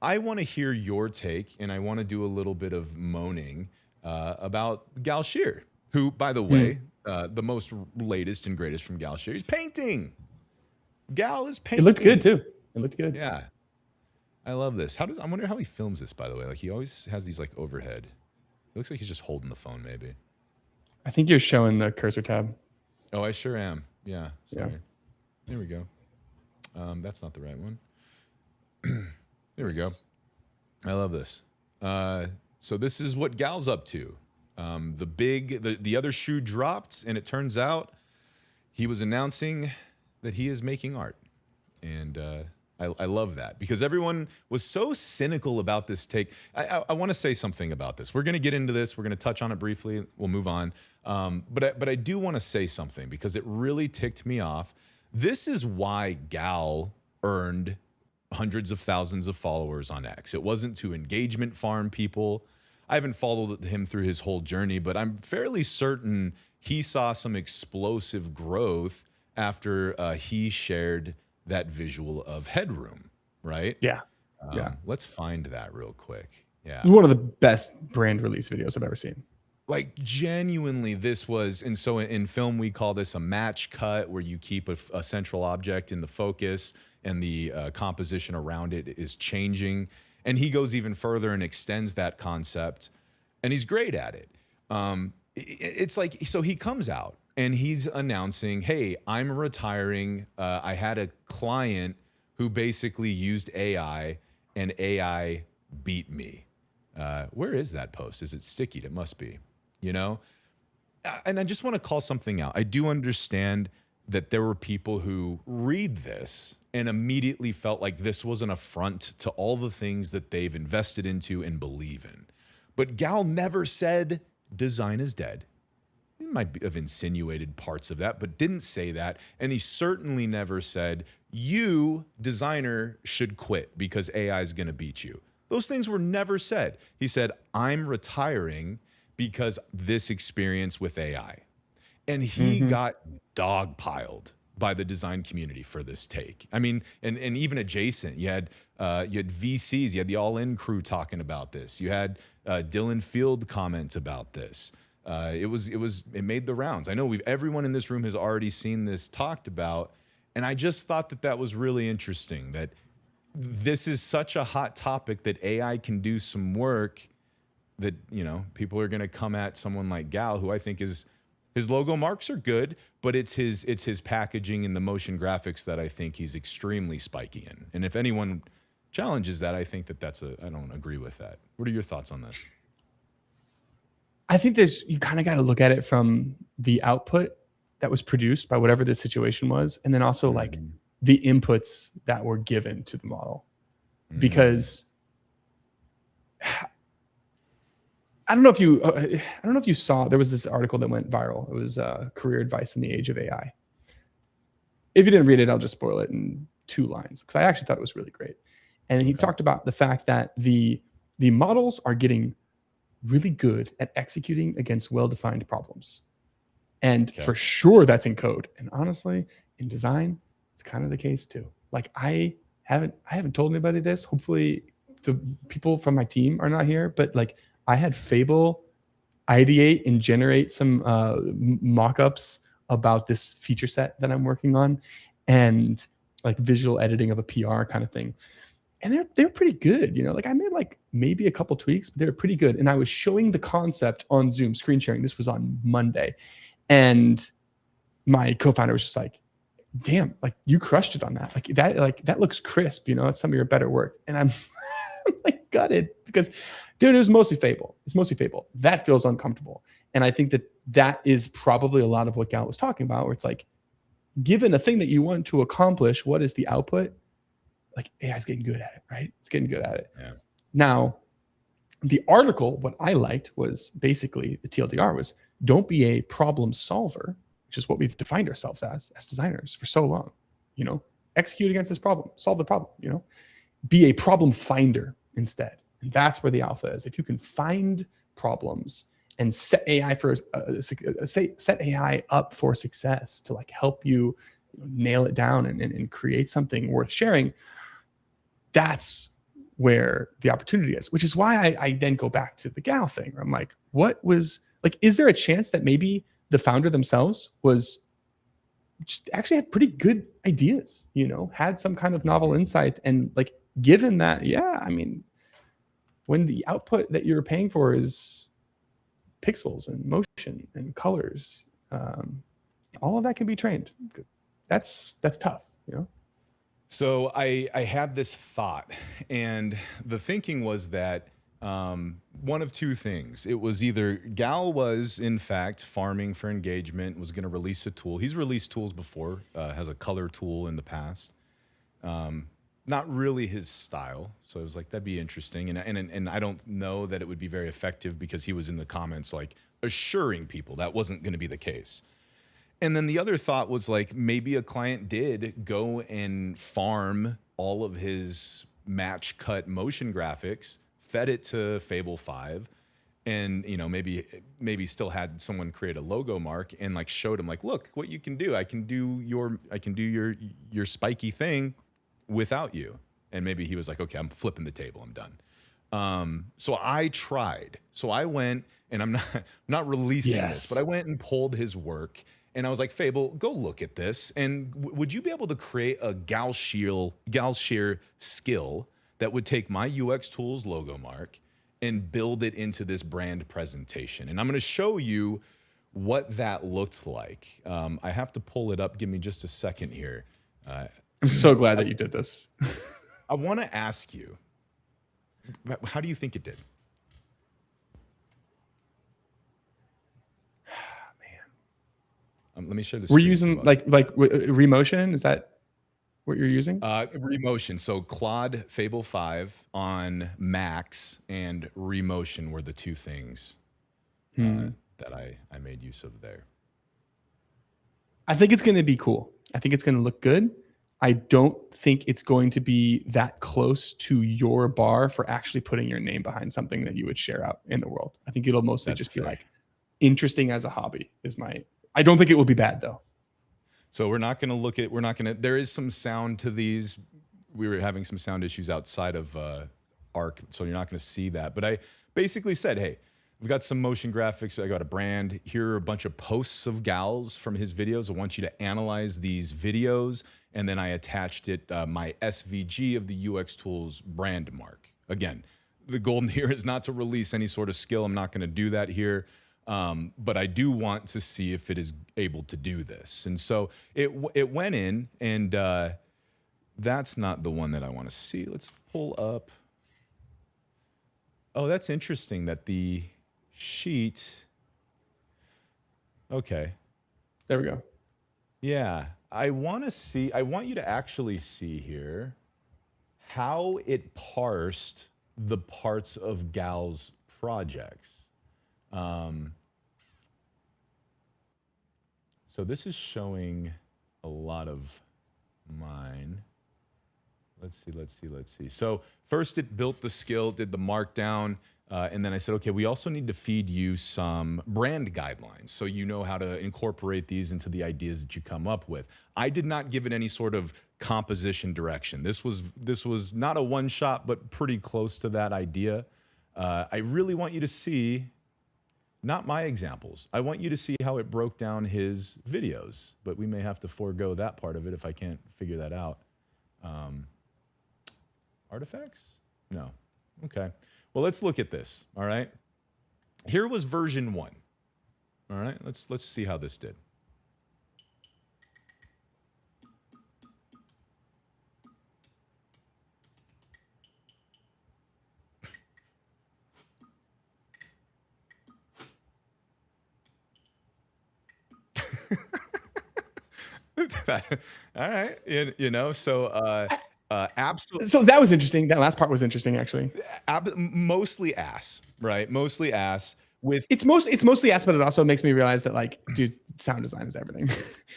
I want to hear your take, and I want to do a little bit of moaning about Gal Scheer, who, by the way, the most latest and greatest from Gal Scheer is painting. Gal is painting. It looked good too. It looked good. Yeah, I love this. I wonder how he films this. By the way, like he always has these like overhead. It looks like he's just holding the phone, maybe. I think you're showing the cursor tab. Oh, I sure am. Yeah. Sorry. Yeah. There we go. That's not the right one. There we go. I love this. So this is what Gal's up to. The other shoe dropped, and it turns out he was announcing that he is making art. And I love that because everyone was so cynical about this take. I want to say something about this. We're going to get into this. We're going to touch on it briefly. We'll move on. But I do want to say something because it really ticked me off. This is why Gal earned hundreds of thousands of followers on X. It wasn't to engagement farm people. I haven't followed him through his whole journey, but I'm fairly certain he saw some explosive growth after he shared that visual of Headroom, right? Yeah. Let's find that real quick. Yeah. It was one of the best brand release videos I've ever seen. Like genuinely, this was, and so in film we call this a match cut, where you keep a central object in the focus and the composition around it is changing. And he goes even further and extends that concept, and he's great at it. It's like, so he comes out and he's announcing, hey, I'm retiring. I had a client who basically used AI and AI beat me. Where is that post? Is it sticky? It must be, you know? And I just want to call something out. I do understand that there were people who read this and immediately felt like this was an affront to all the things that they've invested into and believe in. But Gal never said design is dead. He might have insinuated parts of that, but didn't say that. And he certainly never said, you, designer, should quit because AI is going to beat you. Those things were never said. He said, I'm retiring because this experience with AI. And he got dogpiled by the design community for this take. I mean, and even adjacent, you had VCs, you had the All In crew talking about this. You had Dylan Field comment about this. It made the rounds. I know everyone in this room has already seen this talked about, and I just thought that was really interesting, that this is such a hot topic that AI can do some work that, you know, people are going to come at someone like Gal, who I think is, his logo marks are good, but it's his packaging and the motion graphics that I think he's extremely spiky in. And if anyone challenges that, I think I don't agree with that. What are your thoughts on this? I think you kind of got to look at it from the output that was produced by whatever this situation was, and then also like the inputs that were given to the model. Because I don't know if you saw, there was this article that went viral. It was career advice in the age of AI. If you didn't read it, I'll just spoil it in 2 lines because I actually thought it was really great. And he talked about the fact that the models are getting really good at executing against well-defined problems. And for sure that's in code. And honestly, in design, it's kind of the case too. Like I haven't told anybody this. Hopefully the people from my team are not here, but like I had Fable ideate and generate some mock-ups about this feature set that I'm working on, and like visual editing of a PR kind of thing. And they're pretty good, you know, like I made like maybe a couple tweaks, but they're pretty good. And I was showing the concept on Zoom screen sharing. This was on Monday. And my co-founder was just like, damn, like you crushed it on that. Like that looks crisp, you know, it's some of your better work. And I'm like gutted because dude, it was mostly Fable. It's mostly Fable. That feels uncomfortable. And I think that is probably a lot of what Gal was talking about, where it's like, given a thing that you want to accomplish, what is the output? Like AI is getting good at it, right? It's getting good at it. Yeah. Now, the article, what I liked was basically the TLDR was, don't be a problem solver, which is what we've defined ourselves as designers for so long. You know, execute against this problem, solve the problem, you know, be a problem finder instead. And that's where the alpha is. If you can find problems and set AI set AI up for success to like help you nail it down and create something worth sharing, that's where the opportunity is, which is why I then go back to the Gal thing. Where I'm like, is there a chance that maybe the founder themselves was just actually had pretty good ideas, you know, had some kind of novel insight, and like, given that, yeah, I mean, when the output that you're paying for is pixels and motion and colors, all of that can be trained. That's tough, you know? So I had this thought, and the thinking was that one of two things. It was either Gal was, in fact, farming for engagement, was going to release a tool. He's released tools before, has a color tool in the past. Not really his style. So I was like, that'd be interesting. And I don't know that it would be very effective because he was in the comments like assuring people that wasn't going to be the case. And then the other thought was like, maybe a client did go and farm all of his match cut motion graphics, fed it to Fable 5, and maybe still had someone create a logo mark and like showed him like, look what you can do. I can do your spiky thing without you. And maybe he was like, okay, I'm flipping the table, I'm done. So I tried. So I went, and I'm not releasing this, but I went and pulled his work. And I was like, Fable, go look at this. And would you be able to create a Galshir skill that would take my UX Tools logo mark and build it into this brand presentation? And I'm going to show you what that looked like. I have to pull it up. Give me just a second here. I'm so glad that you did this. I want to ask you, how do you think it did? Let me share this. We're using like Remotion. Is that what you're using? Remotion. So Claude Fable 5 on Max and Remotion were the two things that I made use of there. I think it's going to be cool. I think it's going to look good. I don't think it's going to be that close to your bar for actually putting your name behind something that you would share out in the world. I think it'll mostly just be like interesting as a hobby is my... I don't think it will be bad though. So there is some sound to these. We were having some sound issues outside of Arc, so you're not going to see that. But I basically said, hey, we've got some motion graphics. I got a brand. Here are a bunch of posts of Gal's from his videos. I want you to analyze these videos. And then I attached it, my SVG of the UX Tools brand mark. Again, the goal here is not to release any sort of skill. I'm not going to do that here. But I do want to see if it is able to do this. And so it went in, and that's not the one that I want to see. Let's pull up. Oh, that's interesting that the sheet. Okay. There we go. Yeah. I want you to actually see here how it parsed the parts of Gal's projects. So this is showing a lot of mine. Let's see. So first it built the skill, did the markdown, and then I said, okay, we also need to feed you some brand guidelines so you know how to incorporate these into the ideas that you come up with. I did not give it any sort of composition direction. This was not a one shot, but pretty close to that idea. I really want you to see, not my examples. I want you to see how it broke down his videos, but we may have to forego that part of it if I can't figure that out. Artifacts? No. Okay. Well, let's look at this. All right. Here was version 1. All right. Let's see how this did. All right. So absolutely. So that was interesting. That last part was interesting, actually. Mostly ass, right? Mostly ass. It's mostly ass, but it also makes me realize that, like, dude, sound design is everything.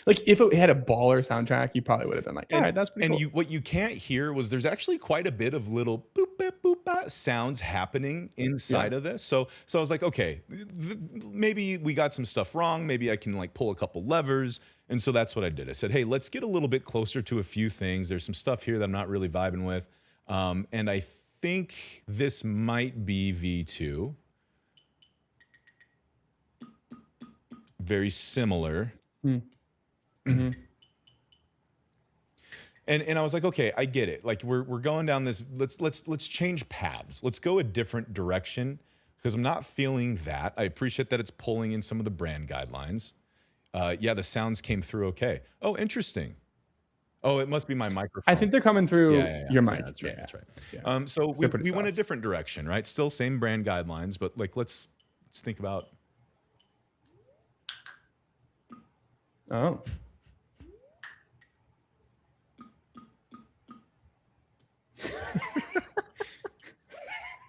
Like, if it had a baller soundtrack, you probably would have been like, all right, that's pretty cool. And what you can't hear was there's actually quite a bit of little boop, boop, boop, boop sounds happening inside of this. So I was like, okay, maybe we got some stuff wrong. Maybe I can like pull a couple levers. And so that's what I did. I said, hey, let's get a little bit closer to a few things. There's some stuff here that I'm not really vibing with. And I think this might be V2. Very similar. Mm-hmm. And I was like, okay, I get it. Like we're going down this, let's change paths. Let's go a different direction because I'm not feeling that. I appreciate that it's pulling in some of the brand guidelines. Yeah, the sounds came through okay. Oh, interesting. Oh, it must be my microphone. I think they're coming through your mic. Yeah, that's right. Yeah. That's right. Yeah. So They're pretty we went a soft. different direction, right? Still same brand guidelines, but like let's think about. Oh.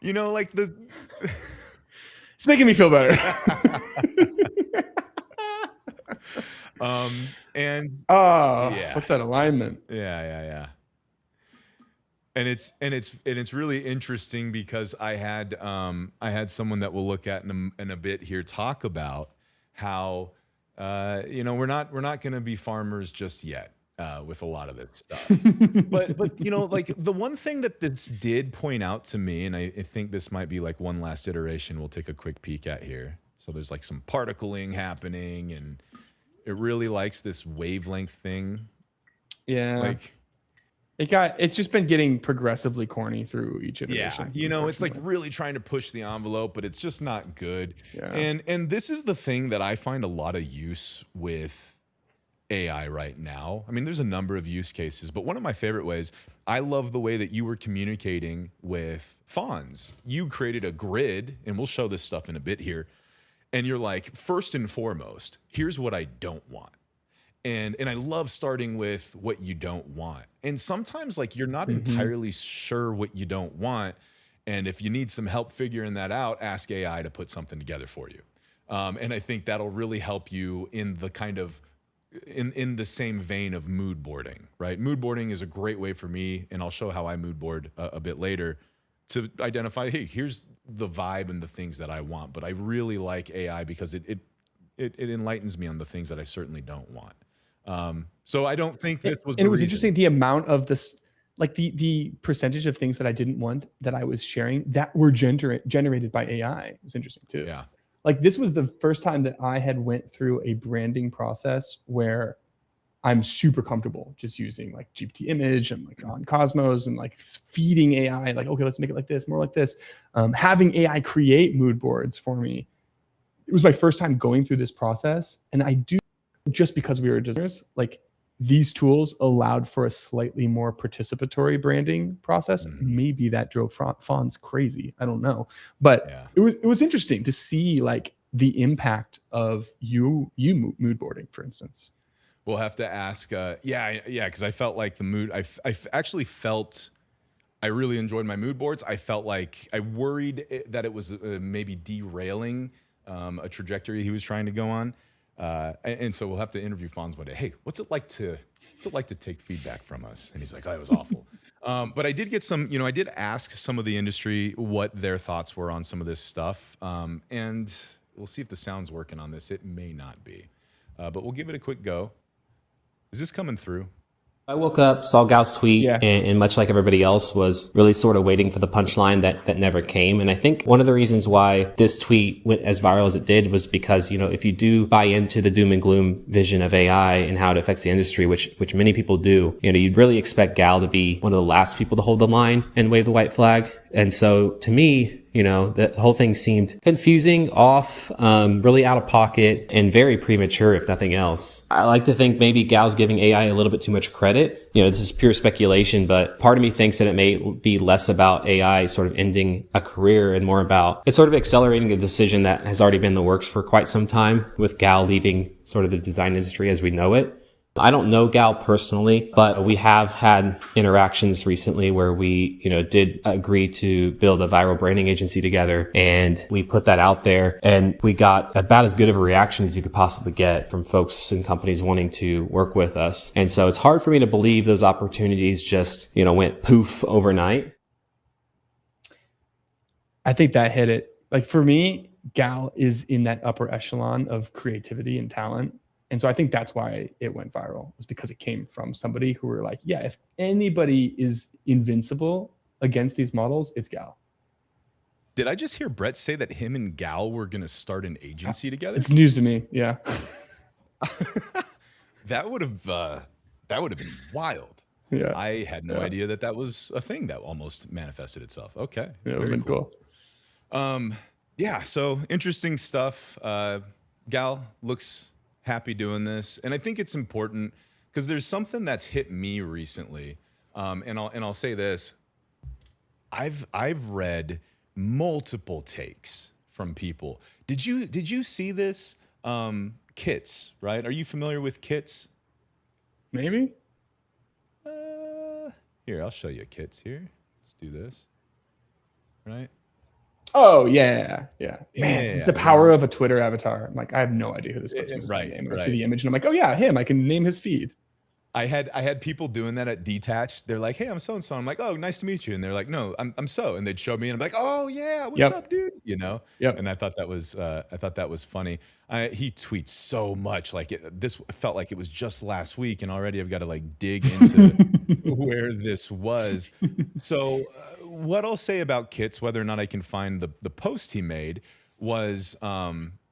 You know, like the. It's making me feel better. And Oh, Yeah. what's that alignment? yeah. And it's really interesting because I had someone that we'll look at in a bit here talk about how we're not going to be farmers just yet with a lot of this stuff. but like the one thing that this did point out to me, and I think this might be like one last iteration we'll take a quick peek at here. So there's like some particling happening, and it really likes this wavelength thing. Yeah. Like. It's just been getting progressively corny through each iteration. Yeah, it's like unfortunately. really trying to push the envelope, but it's just not good. Yeah. And this is the thing that I find a lot of use with AI right now. I mean, there's a number of use cases, but one of my favorite ways, I love the way that you were communicating with Fonz. You created a grid, and we'll show this stuff in a bit here. And you're like, first and foremost, here's what I don't want. And I love starting with what you don't want. And sometimes like you're not entirely sure what you don't want. And if you need some help figuring that out, ask AI to put something together for you. And I think that'll really help you in the kind of in the same vein of mood boarding, right? Mood boarding is a great way for me, and I'll show how I mood board a bit later, to identify, hey, here's the vibe and the things that I want. But I really like AI because it enlightens me on the things that I certainly don't want. So I don't think this was. And it was reason. interesting the amount of this, like the percentage of things that I didn't want that I was sharing that were generated by AI. It's interesting too. Yeah. Like this was the first time that I had went through a branding process where I'm super comfortable just using like GPT image and like on Cosmos and like feeding AI, like, okay, let's make it like this, more like this. Having AI create mood boards for me. It was my first time going through this process. And I do, just because we were designers, like these tools allowed for a slightly more participatory branding process. Maybe that drove Fonz crazy. I don't know, but Yeah. it was interesting to see like the impact of you mood boarding, for instance. We'll have to ask. Because I felt like the mood. I actually felt. I really enjoyed my mood boards. I felt like I worried that it was maybe derailing a trajectory he was trying to go on. And so we'll have to interview Fonz one day. Hey, what's it like to take feedback from us? And he's like, oh, it was awful. But I did get some, I did ask some of the industry what their thoughts were on some of this stuff. And we'll see if the sound's working on this. It may not be, but we'll give it a quick go. Is this coming through? I woke up, saw Gal's tweet, and much like everybody else, was really sort of waiting for the punchline that never came. And I think one of the reasons why this tweet went as viral as it did was because, if you do buy into the doom and gloom vision of AI and how it affects the industry, which many people do, you'd really expect Gal to be one of the last people to hold the line and wave the white flag. And so to me, the whole thing seemed confusing, off, really out of pocket, and very premature, if nothing else. I like to think maybe Gal's giving AI a little bit too much credit. This is pure speculation, but part of me thinks that it may be less about AI sort of ending a career and more about it's sort of accelerating a decision that has already been in the works for quite some time, with Gal leaving sort of the design industry as we know it. I don't know Gal personally, but we have had interactions recently where we, did agree to build a viral branding agency together, and we put that out there, and we got about as good of a reaction as you could possibly get from folks and companies wanting to work with us. And so it's hard for me to believe those opportunities just, went poof overnight. I think that hit it. Like for me, Gal is in that upper echelon of creativity and talent. And so I think that's why it went viral, was because it came from somebody who were like, yeah, if anybody is invincible against these models, it's Gal. Did I just hear Brett say that him and Gal were going to start an agency together? It's news to me. Yeah. That would have been wild. Yeah. I had no idea that was a thing that almost manifested itself. Okay. Yeah, it would have been cool. Yeah. So interesting stuff. Gal looks happy doing this. And I think it's important because there's something that's hit me recently, and I'll say this: I've read multiple takes from people. Did you see this? Kits, right? Are you familiar with Kits? Maybe. Here, I'll show you Kits here. Let's do this. Right? Oh yeah. Man, it's the Yeah. power of a Twitter avatar. I'm like, I have no idea who this person is. Right, Name. I see right. the image and I'm like, oh yeah, him. I can name his feed. I had people doing that at Detached. They're like, "Hey, I'm so and so." I'm like, "Oh, nice to meet you." And they're like, "No, I'm so." And they'd show me, and I'm like, "Oh yeah, what's Yep. up, dude?" You know. Yep. And I thought that was funny. He tweets so much. Like this felt like it was just last week, and already I've got to like dig into where this was. So what I'll say about Kits, whether or not I can find the post he made, was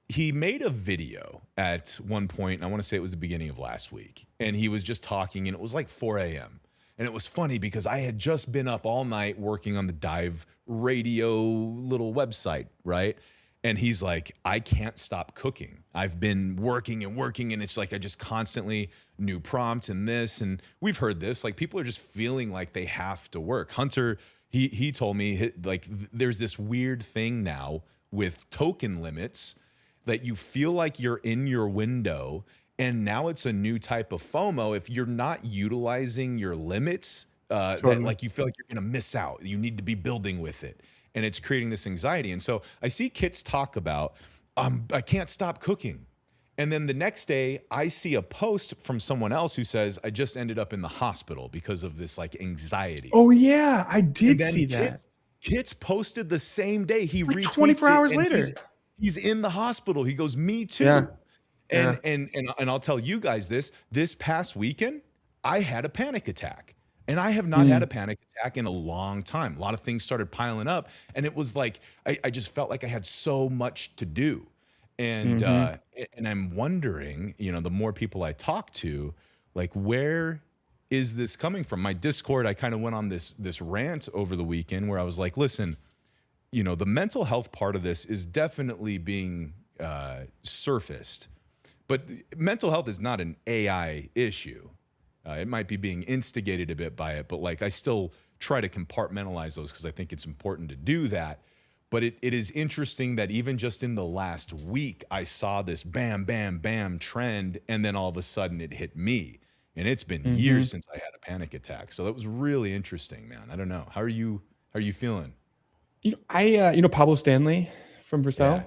he made a video at one point. I want to say it was the beginning of last week, and he was just talking, and it was like 4 a.m. And it was funny because I had just been up all night working on the Dive Radio little website, right? And he's like, I can't stop cooking. I've been working and working, and it's like I just constantly new prompt and this, and we've heard this. Like people are just feeling like they have to work. Hunter, he told me like there's this weird thing now with token limits that you feel like you're in your window, and now it's a new type of FOMO. If you're not utilizing your limits, that, like you feel like you're gonna miss out. You need to be building with it, and it's creating this anxiety. And so I see Kits talk about, I can't stop cooking. And then the next day, I see a post from someone else who says, I just ended up in the hospital because of this like anxiety. Oh yeah, I did And then see that. Kits posted the same day. He Like retweets 24 it, hours and later. He's in the hospital. He goes, me too. Yeah. And I'll tell you guys this past weekend, I had a panic attack. And I have not had a panic attack in a long time. A lot of things started piling up, and it was like I just felt like I had so much to do. And and I'm wondering, you know, the more people I talk to, like where is this coming from? My Discord, I kind of went on this rant over the weekend where I was like, listen, you know, the mental health part of this is definitely being surfaced, but mental health is not an AI issue. It might be being instigated a bit by it, but like I still try to compartmentalize those because I think it's important to do that. But it is interesting that even just in the last week, I saw this bam, bam, bam trend, and then all of a sudden it hit me. And it's been years since I had a panic attack. So that was really interesting, man. I don't know. How are you feeling? You know, you know Pablo Stanley from Vercel? Yeah.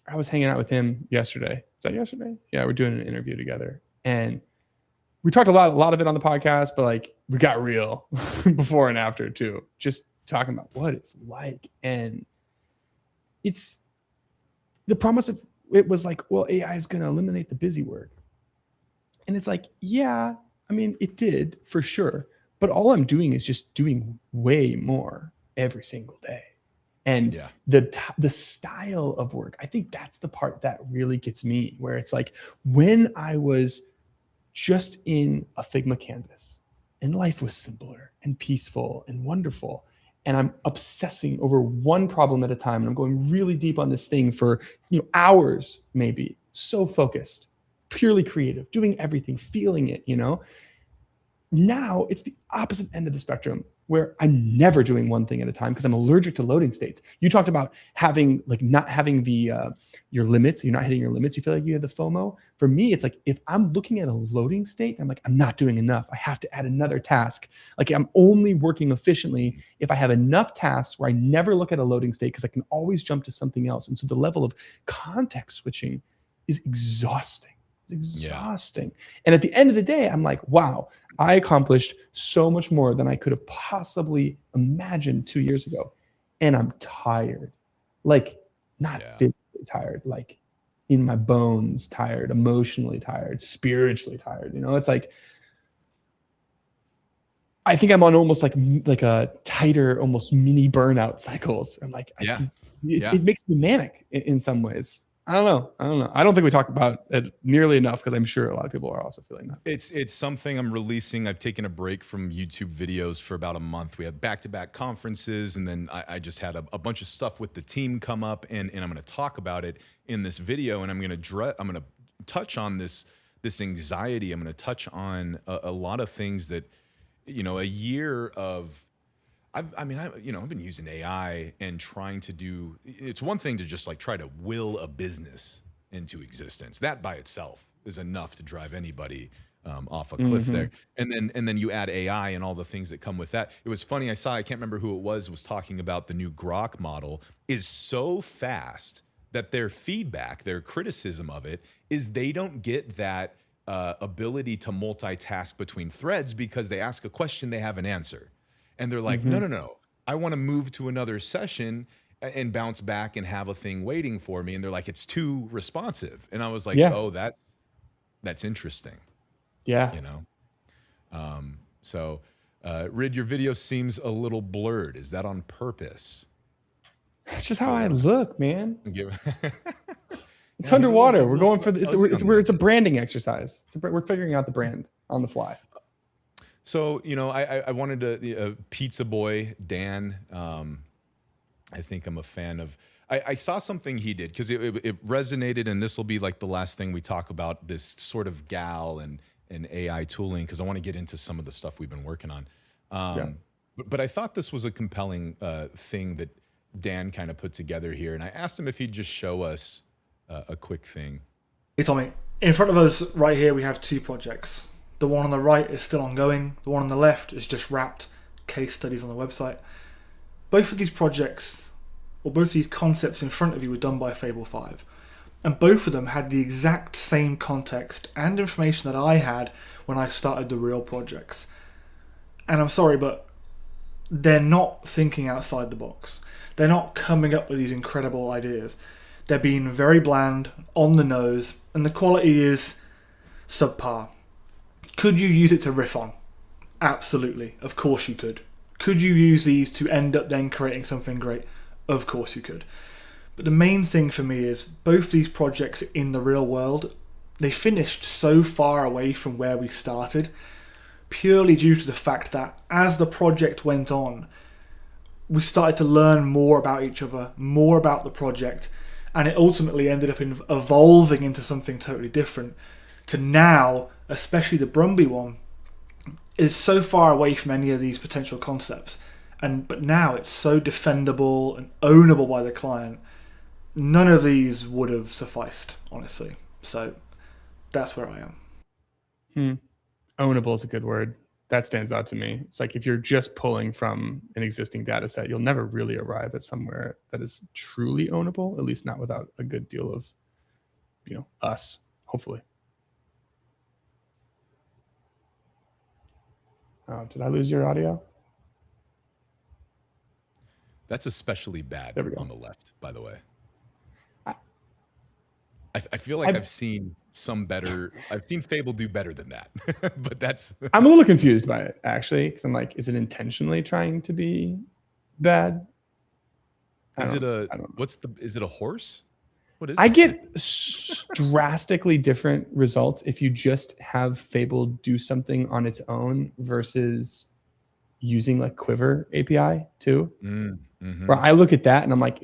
I was hanging out with him yesterday. Was that yesterday? Yeah, we're doing an interview together. And we talked a lot of it on the podcast, but like we got real before and after too. Just talking about what it's like. And it's the promise of it was like, well, AI is going to eliminate the busy work. And it's like, yeah, I mean, it did for sure. But all I'm doing is just doing way more every single day. And the style of work, I think that's the part that really gets me, where it's like when I was just in a Figma canvas and life was simpler and peaceful and wonderful, and I'm obsessing over one problem at a time, and I'm going really deep on this thing for, you know, hours, maybe, so focused, purely creative, doing everything, feeling it, you know. Now it's the opposite end of the spectrum, where I'm never doing one thing at a time because I'm allergic to loading states. You talked about having like not having the your limits. You're not hitting your limits. You feel like you have the FOMO. For me, it's like if I'm looking at a loading state, I'm like, I'm not doing enough. I have to add another task. Like I'm only working efficiently if I have enough tasks where I never look at a loading state because I can always jump to something else. And so the level of context switching is exhausting. Exhausting. And at the end of the day, I'm like, wow, I accomplished so much more than I could have possibly imagined 2 years ago. And I'm tired, like not physically tired, like in my bones, tired, emotionally tired, spiritually tired. You know, it's like, I think I'm on almost like a tighter, almost mini burnout cycles. I'm like, it makes me manic in some ways. I don't know. I don't think we talk about it nearly enough because I'm sure a lot of people are also feeling that. It's something I'm releasing. I've taken a break from YouTube videos for about a month. We had back-to-back conferences, and then I just had a bunch of stuff with the team come up, and I'm going to talk about it in this video, and I'm going to touch on this this anxiety. I'm going to touch on a lot of things that, you know, a year of, I've been using AI and trying to do, it's one thing to just like try to will a business into existence. That by itself is enough to drive anybody off a cliff there. And then you add AI and all the things that come with that. It was funny. I can't remember who it was talking about the new Grok model is so fast that their feedback, their criticism of it is they don't get that ability to multitask between threads because they ask a question, they have an answer. And they're like, no, I want to move to another session and bounce back and have a thing waiting for me. And they're like, it's too responsive. And I was like, oh, that's interesting. Yeah. You know? Rid, your video seems a little blurred. Is that on purpose? That's just how I look, man. It's Yeah, underwater. We're little going for this. It's a branding exercise. We're figuring out the brand on the fly. So, you know, I wanted to, Pizza Boy, Dan, I think I'm a fan of, I saw something he did because it resonated, and this will be like the last thing we talk about, this sort of gal and AI tooling, because I want to get into some of the stuff we've been working on. But I thought this was a compelling thing that Dan kind of put together here. And I asked him if he'd just show us a quick thing. Hey, Tommy, in front of us right here, we have 2 projects. The one on the right is still ongoing. The one on the left is just wrapped. Case studies on the website. Both of these projects, or both of these concepts in front of you, were done by Fable 5. And both of them had the exact same context and information that I had when I started the real projects. And I'm sorry, but they're not thinking outside the box. They're not coming up with these incredible ideas. They're being very bland, on the nose, and the quality is subpar. Could you use it to riff on? Absolutely. Of course you could. Could you use these to end up then creating something great? Of course you could. But the main thing for me is both these projects in the real world, they finished so far away from where we started, purely due to the fact that as the project went on, we started to learn more about each other, more about the project, and it ultimately ended up evolving into something totally different. To now, especially the Brumby one, is so far away from any of these potential concepts. But now it's so defendable and ownable by the client. None of these would have sufficed, honestly. So that's where I am. Ownable is a good word. That stands out to me. It's like if you're just pulling from an existing data set, you'll never really arrive at somewhere that is truly ownable, at least not without a good deal of, us, hopefully. Oh, did I lose your audio? That's especially bad on the left, by the way. I feel like I've seen Fable do better than that, but that's. I'm a little confused by it, actually, because I'm like, is it intentionally trying to be bad? Is it a horse? What is I it? get drastically different results if you just have Fable do something on its own versus using like Quiver API too. Where I look at that and I'm like,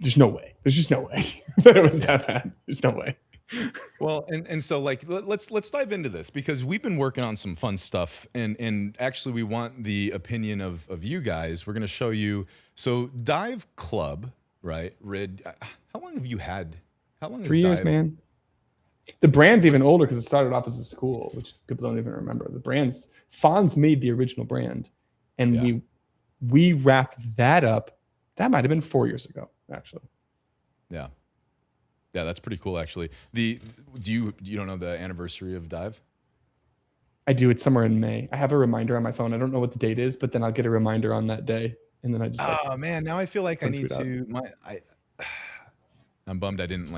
there's no way. There's just no way that it was that bad. There's no way. Well, and so like let's dive into this because we've been working on some fun stuff and actually we want the opinion of you guys. We're gonna show you. So Dive Club, right? Rid, how long have you had? How long? 3 years, man. The brand's even older because it started off as a school, which people don't even remember. The brand's Fonz made the original brand, and we wrapped that up. That might have been 4 years ago, actually. Yeah, that's pretty cool, actually. You don't know the anniversary of Dive? I do. It's somewhere in May. I have a reminder on my phone. I don't know what the date is, but then I'll get a reminder on that day, and then I just. Oh man, now I feel like I need to. I'm bummed I didn't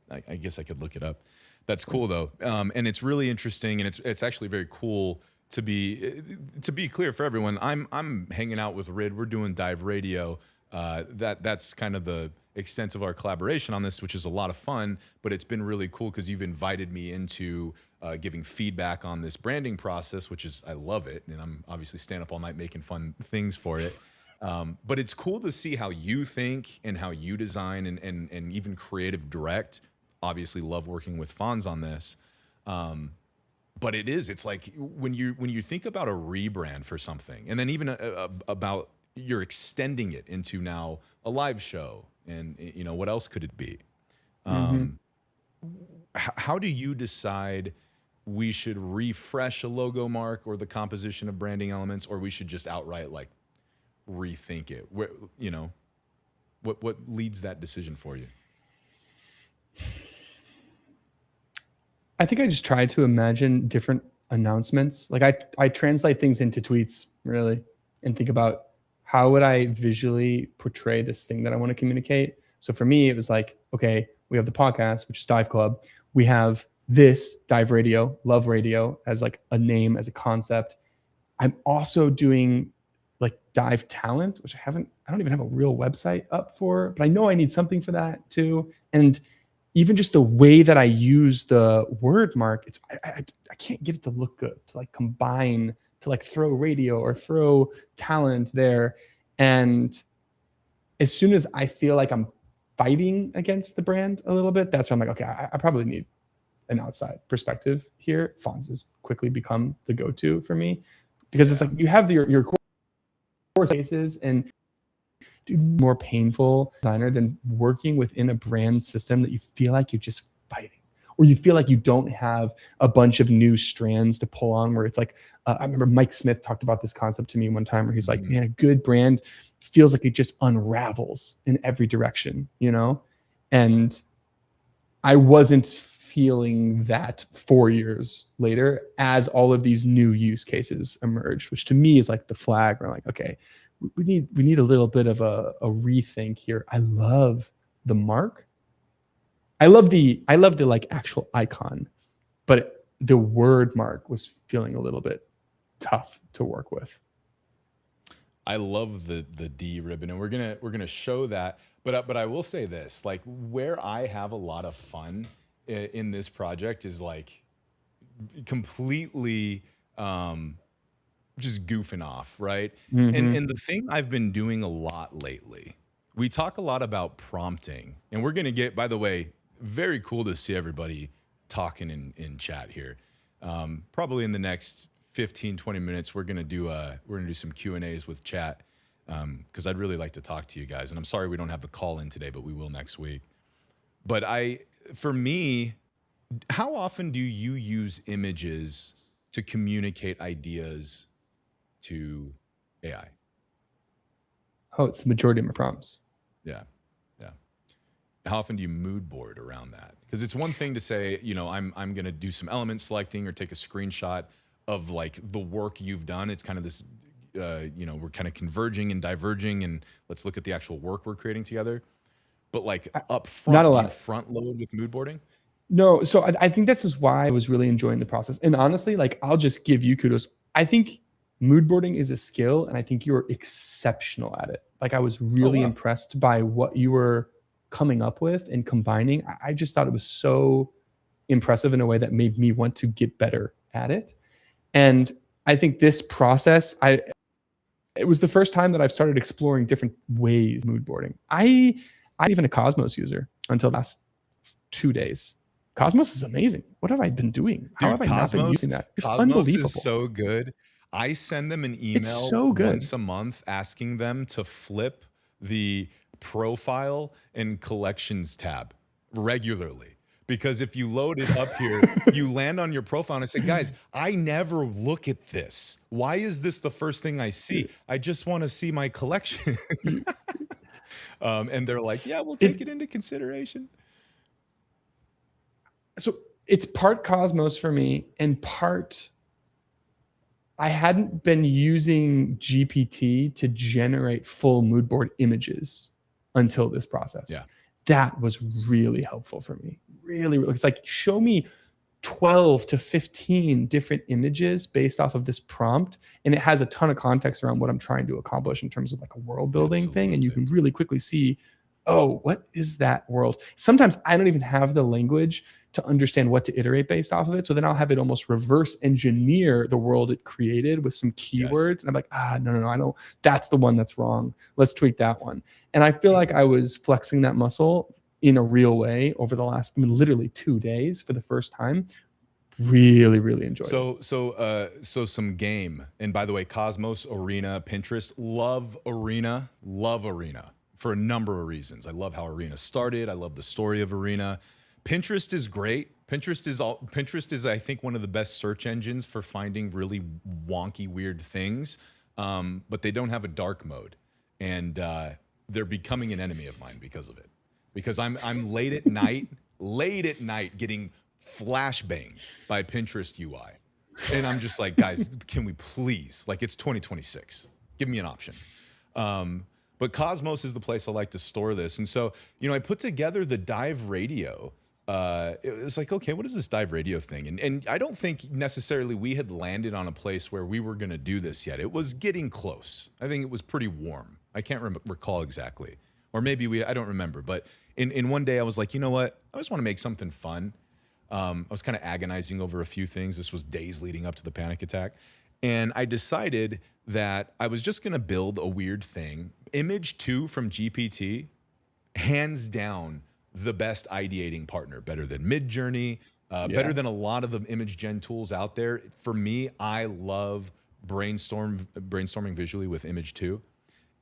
I guess I could look it up. That's cool though, and it's really interesting, and it's actually very cool to be clear for everyone. I'm hanging out with Rid. We're doing Dive Radio. That's kind of the extent of our collaboration on this, which is a lot of fun. But it's been really cool because you've invited me into giving feedback on this branding process, which is I love it, and I'm obviously staying up all night making fun things for it. But it's cool to see how you think and how you design and even creative direct obviously love working with Fonz on this. But it's like when you think about a rebrand for something, and then even about you're extending it into now a live show, and what else could it be? How do you decide we should refresh a logo mark or the composition of branding elements, or we should just outright like rethink it? Where, what leads that decision for you? I think I just try to imagine different announcements. Like I translate things into tweets really, and think about how would I visually portray this thing that I want to communicate. So for me, it was like, okay, we have the podcast, which is Dive Club. We have this Dive Radio, Love Radio as like a name, as a concept. I'm also doing like Dive Talent, which I don't even have a real website up for, but I know I need something for that too. And even just the way that I use the word mark, I can't get it to look good, to like combine, to like throw radio or throw talent there. And as soon as I feel like I'm fighting against the brand a little bit, that's when I'm like, okay, I probably need an outside perspective here. Fonz has quickly become the go-to for me, because it's like you have your core cases, and more painful designer than working within a brand system that you feel like you're just fighting, or you feel like you don't have a bunch of new strands to pull on, where it's like, I remember Mike Smith talked about this concept to me one time, where he's like, man, a good brand feels like it just unravels in every direction, And I wasn't feeling that 4 years later as all of these new use cases emerged, which to me is like the flag. We're like, okay, we need a little bit of a rethink here. I love the mark. I love the like actual icon, but the word mark was feeling a little bit tough to work with. I love the D ribbon, and we're gonna show that. But I will say this, like where I have a lot of fun in this project is like completely just goofing off, right? And the thing I've been doing a lot lately, we talk a lot about prompting, and we're gonna get, by the way, very cool to see everybody talking in chat here. Probably in the next 15-20 minutes, we're gonna do some Q&As with chat, because I'd really like to talk to you guys. And I'm sorry we don't have the call in today, but we will next week. But for me, how often do you use images to communicate ideas to AI? Oh, it's the majority of my prompts. Yeah. How often do you mood board around that? Because it's one thing to say, I'm going to do some element selecting or take a screenshot of like the work you've done. It's kind of this, we're kind of converging and diverging, and let's look at the actual work we're creating together. But like up front, not a lot. Front load with mood boarding? No, so I think this is why I was really enjoying the process. And honestly, like I'll just give you kudos. I think mood boarding is a skill, and I think you're exceptional at it. Like I was really impressed by what you were coming up with and combining. I just thought it was so impressive in a way that made me want to get better at it. And I think this process, it was the first time that I've started exploring different ways of mood boarding. I'm even a Cosmos user until the last 2 days. Cosmos is amazing. What have I been doing? How have I not been using that? It's unbelievable. Is so good. I send them an email once a month asking them to flip the profile and collections tab regularly. Because if you load it up here, you land on your profile and I say, guys, I never look at this. Why is this the first thing I see? I just want to see my collection. And they're like, yeah, we'll take it into consideration. So it's part Cosmos for me, and part I hadn't been using GPT to generate full mood board images until this process. Yeah. That was really helpful for me. Really, it's like, show me 12 to 15 different images based off of this prompt, and it has a ton of context around what I'm trying to accomplish in terms of like a world building thing, and you can really quickly see, oh, what is that world? Sometimes I don't even have the language to understand what to iterate based off of it, so then I'll have it almost reverse engineer the world it created with some keywords, and I'm like, no, I don't. That's the one that's wrong. Let's tweak that one. And I feel like I was flexing that muscle in a real way over the last, I mean, literally 2 days for the first time. Really, really enjoyed it. So some game. And by the way, Cosmos, Arena, Pinterest, love Arena for a number of reasons. I love how Arena started. I love the story of Arena. Pinterest is great. Pinterest is I think one of the best search engines for finding really wonky, weird things. But they don't have a dark mode, and they're becoming an enemy of mine because of it. Because I'm late at night getting flashbanged by Pinterest UI, and I'm just like, guys, can we please? Like, it's 2026. Give me an option. But Cosmos is the place I like to store this, and so I put together the Dive Radio. It was like, okay, what is this Dive Radio thing? And I don't think necessarily we had landed on a place where we were going to do this yet. It was getting close. I think it was pretty warm. I can't recall exactly. Or maybe I don't remember. But in one day I was like, you know what? I just want to make something fun. I was kind of agonizing over a few things. This was days leading up to the panic attack. And I decided that I was just going to build a weird thing. Image 2 from GPT, hands down, the best ideating partner, better than Midjourney, better than a lot of the image gen tools out there. For me, I love brainstorming visually with Image 2.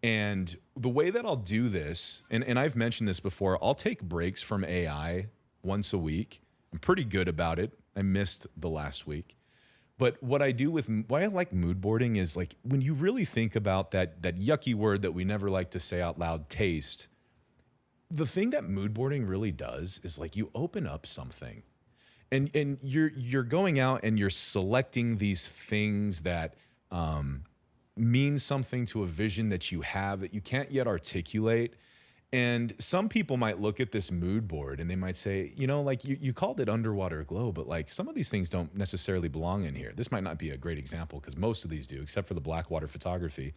And the way that I'll do this, and I've mentioned this before, I'll take breaks from AI once a week. I'm pretty good about it. I missed the last week. But what I do why I like mood boarding is, like, when you really think about that yucky word that we never like to say out loud, taste. The thing that mood boarding really does is, like, you open up something and you're going out and you're selecting these things that mean something to a vision that you have that you can't yet articulate. And some people might look at this mood board and they might say, like, you called it Underwater Glow, but, like, some of these things don't necessarily belong in here. This might not be a great example because most of these do, except for the Blackwater photography.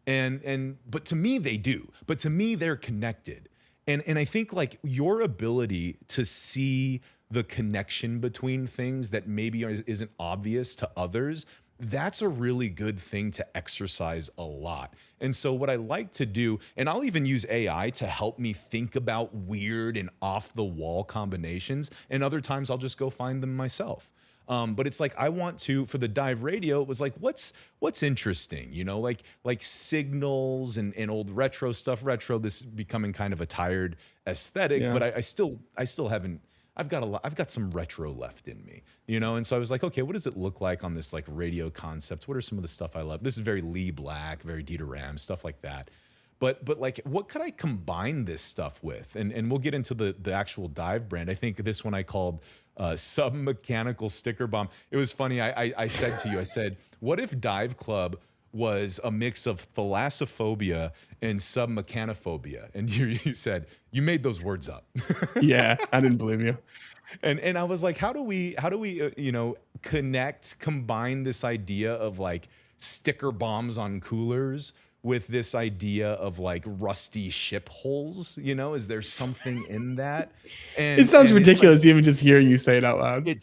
But to me, they do. But to me, they're connected. And I think, like, your ability to see the connection between things that maybe isn't obvious to others, that's a really good thing to exercise a lot. And so what I like to do, and I'll even use AI to help me think about weird and off the wall combinations. And other times I'll just go find them myself. But it's like, I want to, for the Dive Radio, it was like, what's interesting, like signals and old retro stuff. Retro, this is becoming kind of a tired aesthetic, but I still haven't, I've got some retro left in me, And so I was like, okay, what does it look like on this, like, radio concept? What are some of the stuff I love? This is very Lee Black, very Dieter Ram, stuff like that. But like, what could I combine this stuff with? And we'll get into the actual Dive brand. I think this one I called Sub-Mechanical Sticker Bomb. It was funny. I said to you, I said, what if Dive Club was a mix of thalassophobia and submechanophobia? And you said, you made those words up. Yeah, I didn't believe you. And I was like, how do we combine this idea of, like, sticker bombs on coolers with this idea of, like, rusty ship holes? Is there something in that? And it sounds ridiculous, like, even just hearing you say it out loud. It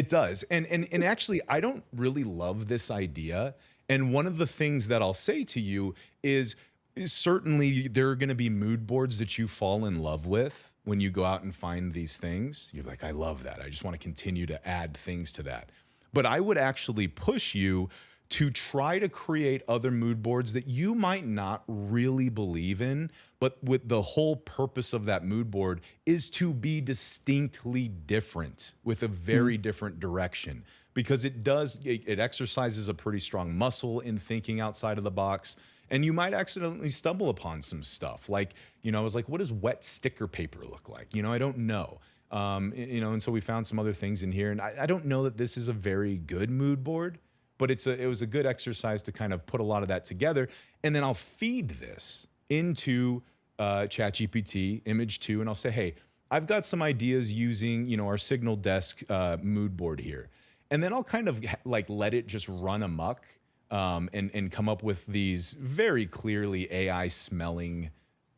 does. And actually, I don't really love this idea. And one of the things that I'll say to you is certainly there are going to be mood boards that you fall in love with when you go out and find these things. You're like, I love that. I just want to continue to add things to that. But I would actually push you to try to create other mood boards that you might not really believe in, but with the whole purpose of that mood board is to be distinctly different with a very different direction, because it exercises a pretty strong muscle in thinking outside of the box. And you might accidentally stumble upon some stuff. Like, I was like, what does wet sticker paper look like? I don't know. And so we found some other things in here. And I don't know that this is a very good mood board, but it was a good exercise to kind of put a lot of that together. And then I'll feed this into ChatGPT, Image 2, and I'll say, hey, I've got some ideas using, our Signal Desk mood board here. And then I'll kind of like let it just run amok and come up with these very clearly AI smelling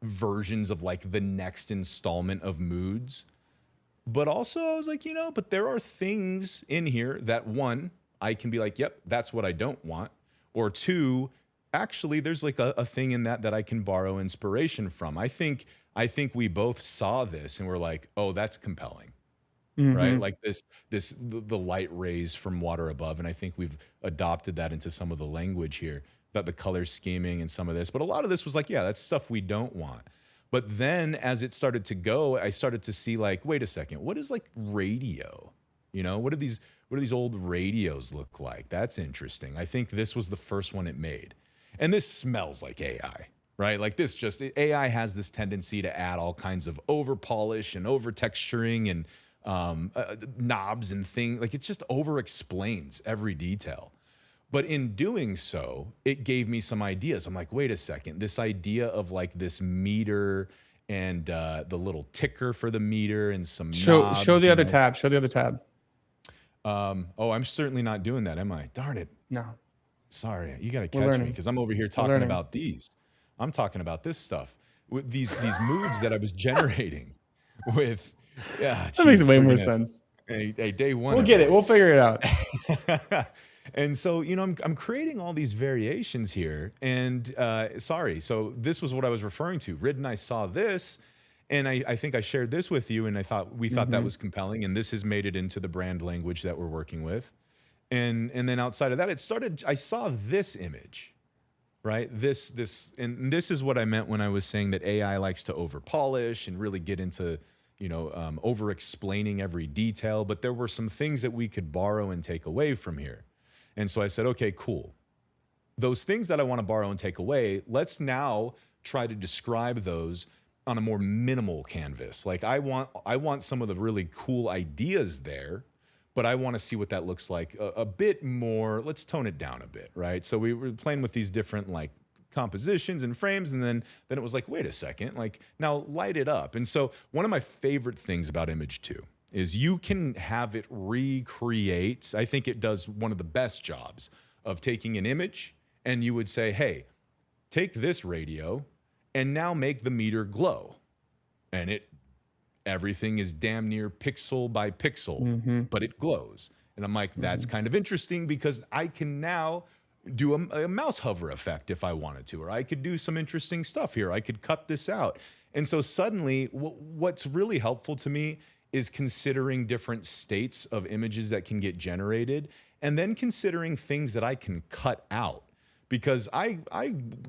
versions of, like, the next installment of moods. But also I was like, but there are things in here that, one, I can be like, yep, that's what I don't want. Or two, actually, there's like a thing in that I can borrow inspiration from. I think we both saw this and we're like, oh, that's compelling, right? Like the light rays from water above, and I think we've adopted that into some of the language here, that the color scheming and some of this. But a lot of this was like, yeah, that's stuff we don't want. But then as it started to go, I started to see like, wait a second, what is like radio? You know, what do these old radios look like? That's interesting. I think this was the first one it made. And this smells like AI, right? Like this AI has this tendency to add all kinds of over polish and over texturing and knobs and things. Like it just over explains every detail. But in doing so, it gave me some ideas. I'm like, wait a second, this idea of like this meter and the little ticker for the meter and some knobs. Show the other tab. Show the other tab. Oh, I'm certainly not doing that, am I? Darn it. No. Sorry, you got to catch me because I'm over here talking about these. I'm talking about this stuff with these moves that I was generating with. Yeah, that makes way more sense. Hey, day one. We'll get it. We'll figure it out. And so, you know, I'm creating all these variations here. And so this was what I was referring to. Rid and I saw this, and I think I shared this with you, and we thought that was compelling, and this has made it into the brand language that we're working with. And then outside of that, I saw this image, right? This is what I meant when I was saying that AI likes to over polish and really get into, you know, over explaining every detail. But there were some things that we could borrow and take away from here. And so I said, okay, cool. Those things that I want to borrow and take away, let's now try to describe those on a more minimal canvas. Like I want some of the really cool ideas there, but I want to see what that looks like a bit more. Let's tone it down a bit, right? So we were playing with these different like compositions and frames, and then it was like, wait a second, like now light it up. And so one of my favorite things about Image 2 is you can have it recreate. I think it does one of the best jobs of taking an image, and you would say, hey, take this radio and now make the meter glow. And everything is damn near pixel by pixel, but it glows. And I'm like, that's kind of interesting because I can now do a mouse hover effect if I wanted to, or I could do some interesting stuff here. I could cut this out. And so suddenly what's really helpful to me is considering different states of images that can get generated, and then considering things that I can cut out. Because I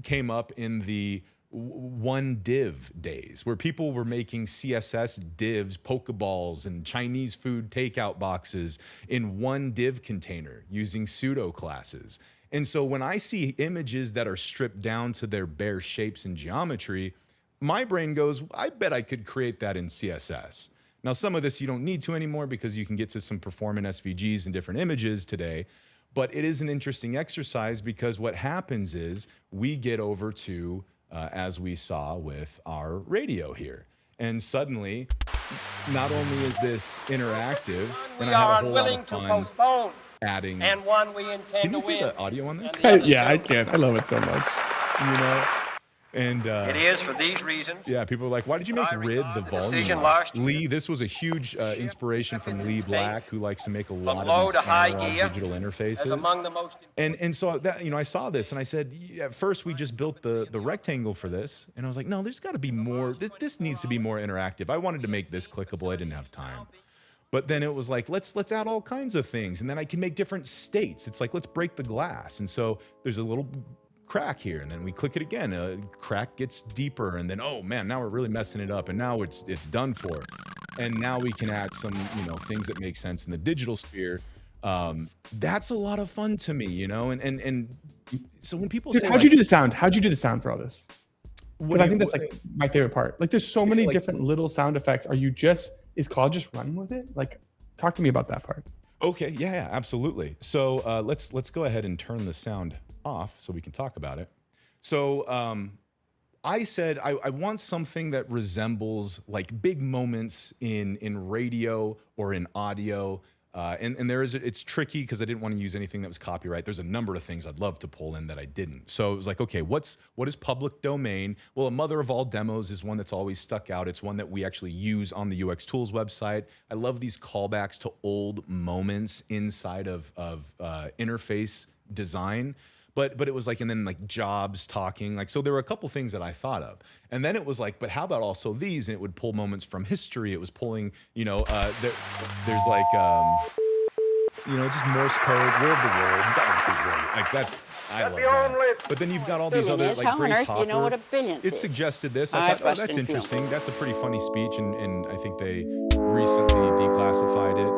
came up in the one div days where people were making CSS divs, Pokeballs, and Chinese food takeout boxes in one div container using pseudo classes. And so when I see images that are stripped down to their bare shapes and geometry, my brain goes, I bet I could create that in CSS. Now, some of this you don't need to anymore because you can get to some performant SVGs and different images today. But it is an interesting exercise because what happens is we get over to, as we saw with our radio here. And suddenly, not only is this interactive, and I have a whole lot of fun adding. And one we intend can you hear the audio on this? Yeah, I can. I love it so much. You know? And it is for these reasons. Yeah, people are like, why did you make Rid the volume? Lee, this was a huge inspiration from Lee Black, who likes to make a lot of these analog digital interfaces. And so that, you know, I saw this and I said, at first we just built the rectangle for this, and I was like, no, there's got to be more. This needs to be more interactive. I wanted to make this clickable. I didn't have time. But then it was like, let's add all kinds of things, and then I can make different states. It's like, let's break the glass, and so there's a little crack here, and then we click it again, crack gets deeper, and then oh man, now we're really messing it up, and now it's done for. And now we can add some, you know, things that make sense in the digital sphere. That's a lot of fun to me, you know. And so when people say, how'd you do the sound? How'd you do the sound for all this? But I think that's like my favorite part. Like, there's so many different little sound effects. Is Claude just running with it? Like, talk to me about that part. Okay, yeah, absolutely. So let's go ahead and turn the sound off so we can talk about it. So I said I want something that resembles like big moments in radio or in audio. And it's tricky because I didn't want to use anything that was copyright. There's a number of things I'd love to pull in that I didn't. So it was like, okay, what is public domain? Well, a mother of all demos is one that's always stuck out. It's one that we actually use on the UX Tools website. I love these callbacks to old moments inside of interface design. but it was like, and then like Jobs talking, like, so there were a couple things that I thought of, and then it was like, but how about also these? And it would pull moments from history. It was pulling, there's like, just Morse code, World to Worlds, gotta include World. Like I love that. But then you've got all these other, like Grace Hopper. You know what a billion It suggested this. I thought, oh, that's interesting. That's a pretty funny speech, and I think they recently declassified it.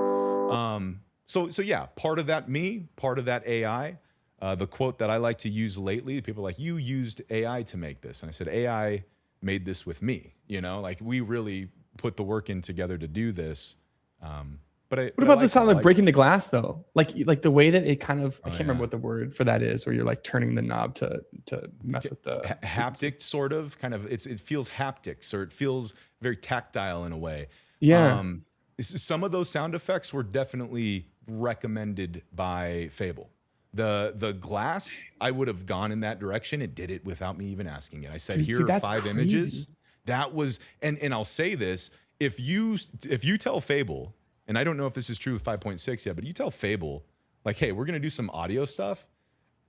So yeah, part of that part of that AI. The quote that I like to use lately, people are like, you used AI to make this. And I said, AI made this with me. Like we really put the work in together to do this. What about the sound of breaking the glass though? Like the way that it kind of, I can't remember what the word for that is, where you're like turning the knob to mess with the haptic sort of kind of, it feels haptics, or it feels very tactile in a way. Yeah. Some of those sound effects were definitely recommended by Fable. The glass, I would have gone in that direction. It did it without me even asking it. I said, here are 5 images. That was, and I'll say this, if you tell Fable, and I don't know if this is true with 5.6 yet, but you tell Fable, like, hey, we're gonna do some audio stuff,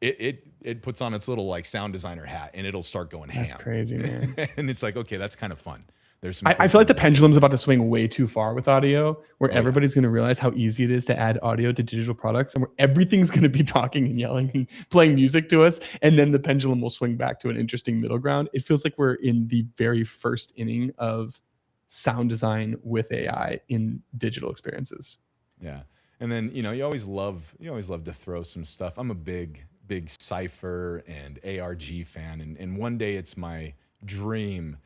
it puts on its little like sound designer hat and it'll start going ham. That's crazy, man. And it's like, okay, that's kind of fun. There's some I feel like the pendulum's about to swing way too far with audio, where everybody's going to realize how easy it is to add audio to digital products, and where everything's going to be talking and yelling and playing music to us, and then the pendulum will swing back to an interesting middle ground. It feels like we're in the very first inning of sound design with AI in digital experiences. Yeah, and then you always love to throw some stuff. I'm a big Cypher and ARG fan, and one day it's my dream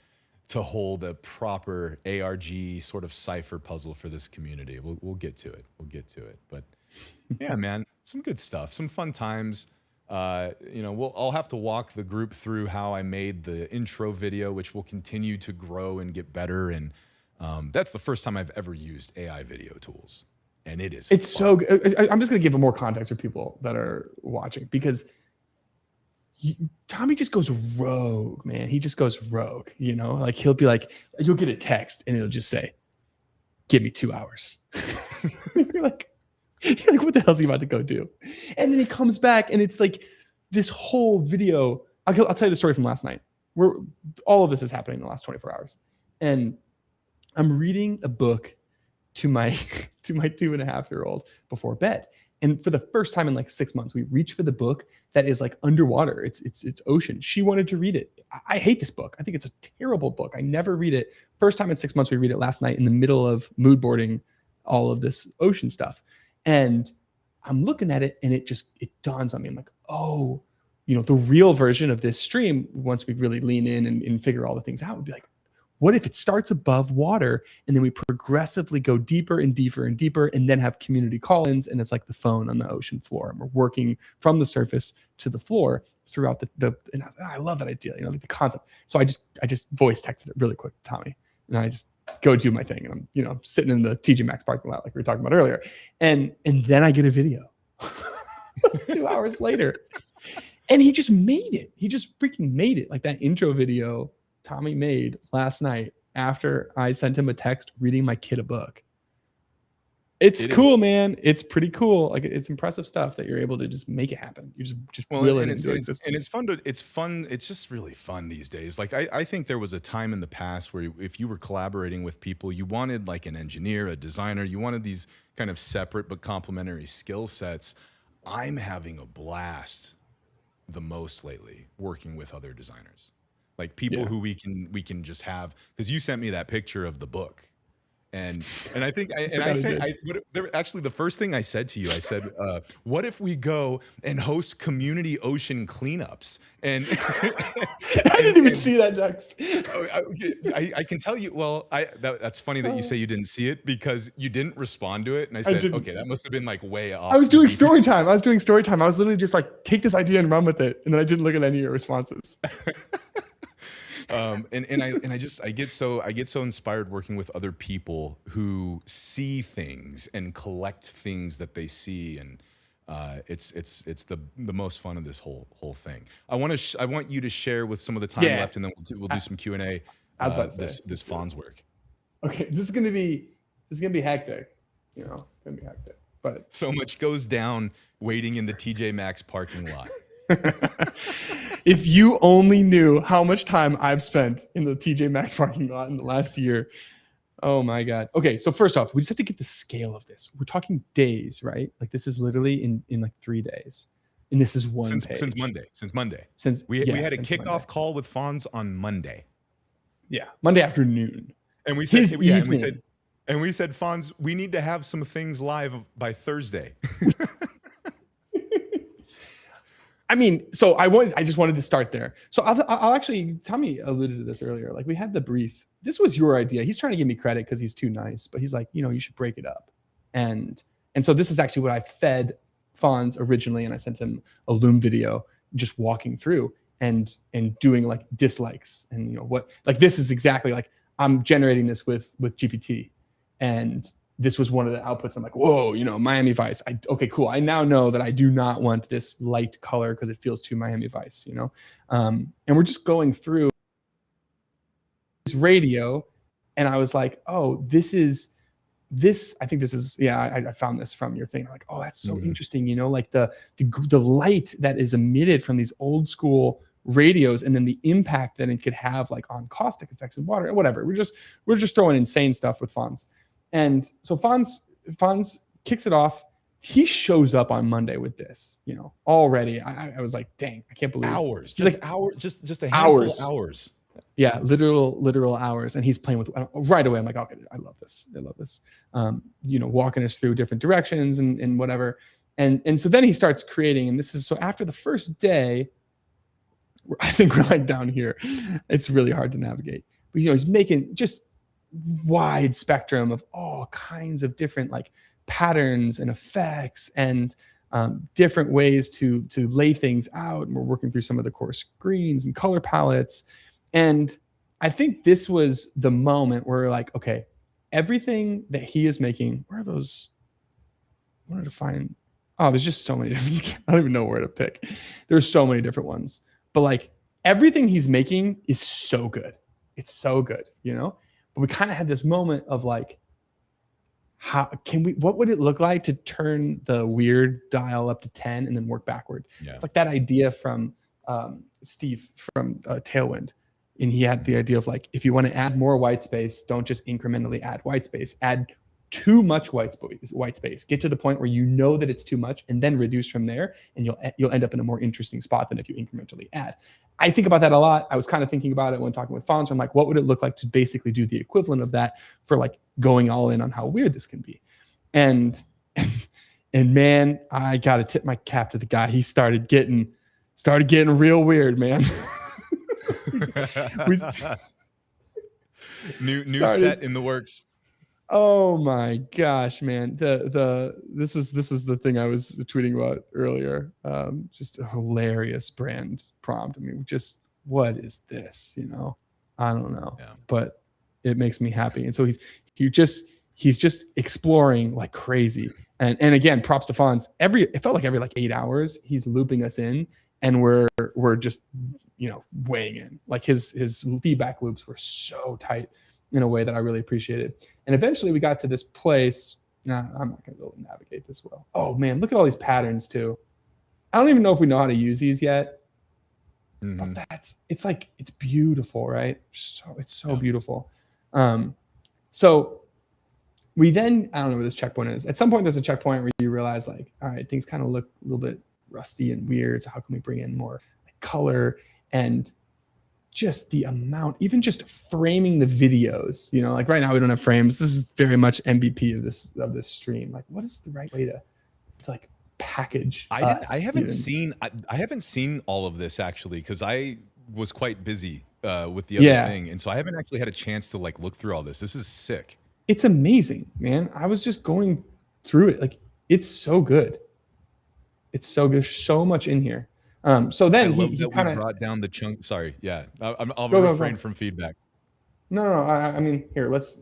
to hold a proper ARG sort of Cypher puzzle for this community. We'll get to it. But yeah, man, some good stuff, some fun times. I'll have to walk the group through how I made the intro video, which will continue to grow and get better. And that's the first time I've ever used AI video tools, and it's fun. So good. I'm just going to give more context for people that are watching, because Tommy just goes rogue, man. He just goes rogue, like he'll be like, you'll get a text and it'll just say, give me 2 hours. you're like, what the hell's he about to go do? And then he comes back and it's like this whole video. I'll tell you the story from last night. All of this is happening in the last 24 hours. And I'm reading a book to my 2.5-year-old before bed. And for the first time in like 6 months, we reach for the book that is like underwater. It's ocean. She wanted to read it. I hate this book. I think it's a terrible book. I never read it. First time in 6 months, we read it last night in the middle of mood boarding all of this ocean stuff. And I'm looking at it and it dawns on me. I'm like, oh, the real version of this stream, once we really lean in and figure all the things out, would be like, what if it starts above water and then we progressively go deeper and deeper and deeper, and then have community call-ins, and it's like the phone on the ocean floor, and we're working from the surface to the floor throughout and I love that idea, like the concept. So I just voice texted it really quick to Tommy, and I just go do my thing, and I'm sitting in the TJ Maxx parking lot like we were talking about earlier, and then I get a video 2 hours later, and he just made it. He just freaking made it, like that intro video Tommy made last night after I sent him a text reading my kid a book. It's cool, man. It's pretty cool. Like, it's impressive stuff that you're able to just make it happen. You just will it into existence. And it's fun. It's just really fun these days. Like, I think there was a time in the past where if you were collaborating with people, you wanted like an engineer, a designer, you wanted these kind of separate but complementary skill sets. I'm having a blast the most lately working with other designers. Like people who we can just have, because you sent me that picture of the book, and I think actually the first thing I said to you, I said, what if we go and host community ocean cleanups? And I didn't even see that text. I can tell you. Well, that's funny that you say you didn't see it, because you didn't respond to it, and I said, okay, that must have been like way off. I was doing story time. I was literally just like, take this idea and run with it, and then I didn't look at any of your responses. I get so inspired working with other people who see things and collect things that they see, and it's the most fun of this whole thing. I want you to share with some of the time left, and then we'll do some Q&A. This Fonz work. Okay, this is gonna be hectic. It's gonna be hectic. But so much goes down waiting in the TJ Maxx parking lot. If you only knew how much time I've spent in the TJ Maxx parking lot in the last year. Oh my God. Okay, so first off, we just have to get the scale of this. We're talking days, right? Like this is literally in like 3 days. And this is one page. Since Monday. We had a kickoff Monday. call with Fonz on Monday. Yeah, Monday afternoon. And we said, evening. and we said, Fonz, we need to have some things live by Thursday. I mean, so I just wanted to start there. So I'll actually, Tommy alluded to this earlier. Like we had the brief. This was your idea. He's trying to give me credit because he's too nice, but he's like, you should break it up. And so this is actually what I fed Fonz originally, and I sent him a Loom video just walking through and doing like dislikes and what, like this is exactly like I'm generating this with GPT, and this was one of the outputs. I'm like, whoa, Miami Vice. Okay, cool. I now know that I do not want this light color because it feels too Miami Vice, and we're just going through this radio, and I was like, oh, I think this is, I found this from your thing. Like, oh, that's so interesting. Like the light that is emitted from these old school radios, and then the impact that it could have like on caustic effects in water and whatever. We're just throwing insane stuff with Fonz. And so Fonz kicks it off. He shows up on Monday with this, already. I was like, dang, I can't believe hours. Just like hours, just a handful of hours. Yeah, literal hours. And he's playing with right away. I'm like, okay, I love this. Walking us through different directions and whatever. And so then he starts creating, and this is, so after the first day, I think we're like down here. It's really hard to navigate. But he's making just wide spectrum of all kinds of different like patterns and effects and different ways to lay things out. And we're working through some of the coarse greens and color palettes. And I think this was the moment where we're like, okay, everything that he is making, where are those? I wanted to find, there's just so many different, I don't even know where to pick. There's so many different ones. But like everything he's making is so good. It's so good, But we kind of had this moment of like, what would it look like to turn the weird dial up to 10 and then work backward? Yeah. It's like that idea from Steve from Tailwind. And he had the idea of like, if you want to add more white space, don't just incrementally add white space, add too much white space, get to the point where you know that it's too much and then reduce from there. And you'll end up in a more interesting spot than if you incrementally add. I think about that a lot. I was kind of thinking about it when talking with Fonz. I'm like, what would it look like to basically do the equivalent of that for like going all in on how weird this can be? And man, I got to tip my cap to the guy. He started getting real weird, man. New set in the works. Oh my gosh, man. This was the thing I was tweeting about earlier. Just a hilarious brand prompt. I mean, just what is this? I don't know. Yeah. But it makes me happy. And so he's just exploring like crazy. And again, props to Fonz. It felt like every like 8 hours he's looping us in, and we're just weighing in. Like his feedback loops were so tight in a way that I really appreciated. And eventually we got to this place. Nah, I'm not going to be able to navigate this well. Oh man, look at all these patterns too. I don't even know if we know how to use these yet. But it's beautiful, right? It's so beautiful. So we then, I don't know where this checkpoint is. At some point there's a checkpoint where you realize like, all right, things kind of look a little bit rusty and weird. So how can we bring in more like color and just the amount, even just framing the videos, like right now we don't have frames. This is very much MVP of this stream. Like, what is the right way to like package? I haven't seen all of this actually, because I was quite busy with the other thing, and so I haven't actually had a chance to like look through all this. This is sick. It's amazing, man. I was just going through it. Like, it's so good. It's so good. So much in here. So then he kind of brought down the chunk. Sorry, yeah. I'll refrain from feedback. No. I mean, here, let's.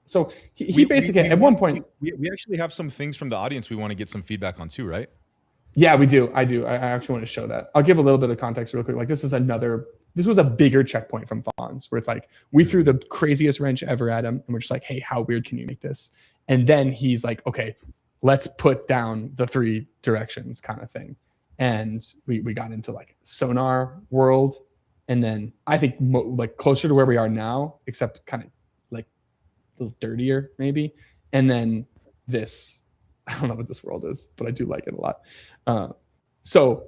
So he basically at one point we actually have some things from the audience we want to get some feedback on too, right? Yeah, we do. I do. I actually want to show that. I'll give a little bit of context real quick. Like this was a bigger checkpoint from Fonz where it's like we threw the craziest wrench ever at him, and we're just like, hey, how weird can you make this? And then he's like, okay, let's put down the 3 directions kind of thing. and we got into like Sonar world, and then I think like closer to where we are now, except kind of like a little dirtier maybe, and then this. I don't know what this world is, but I do like it a lot. So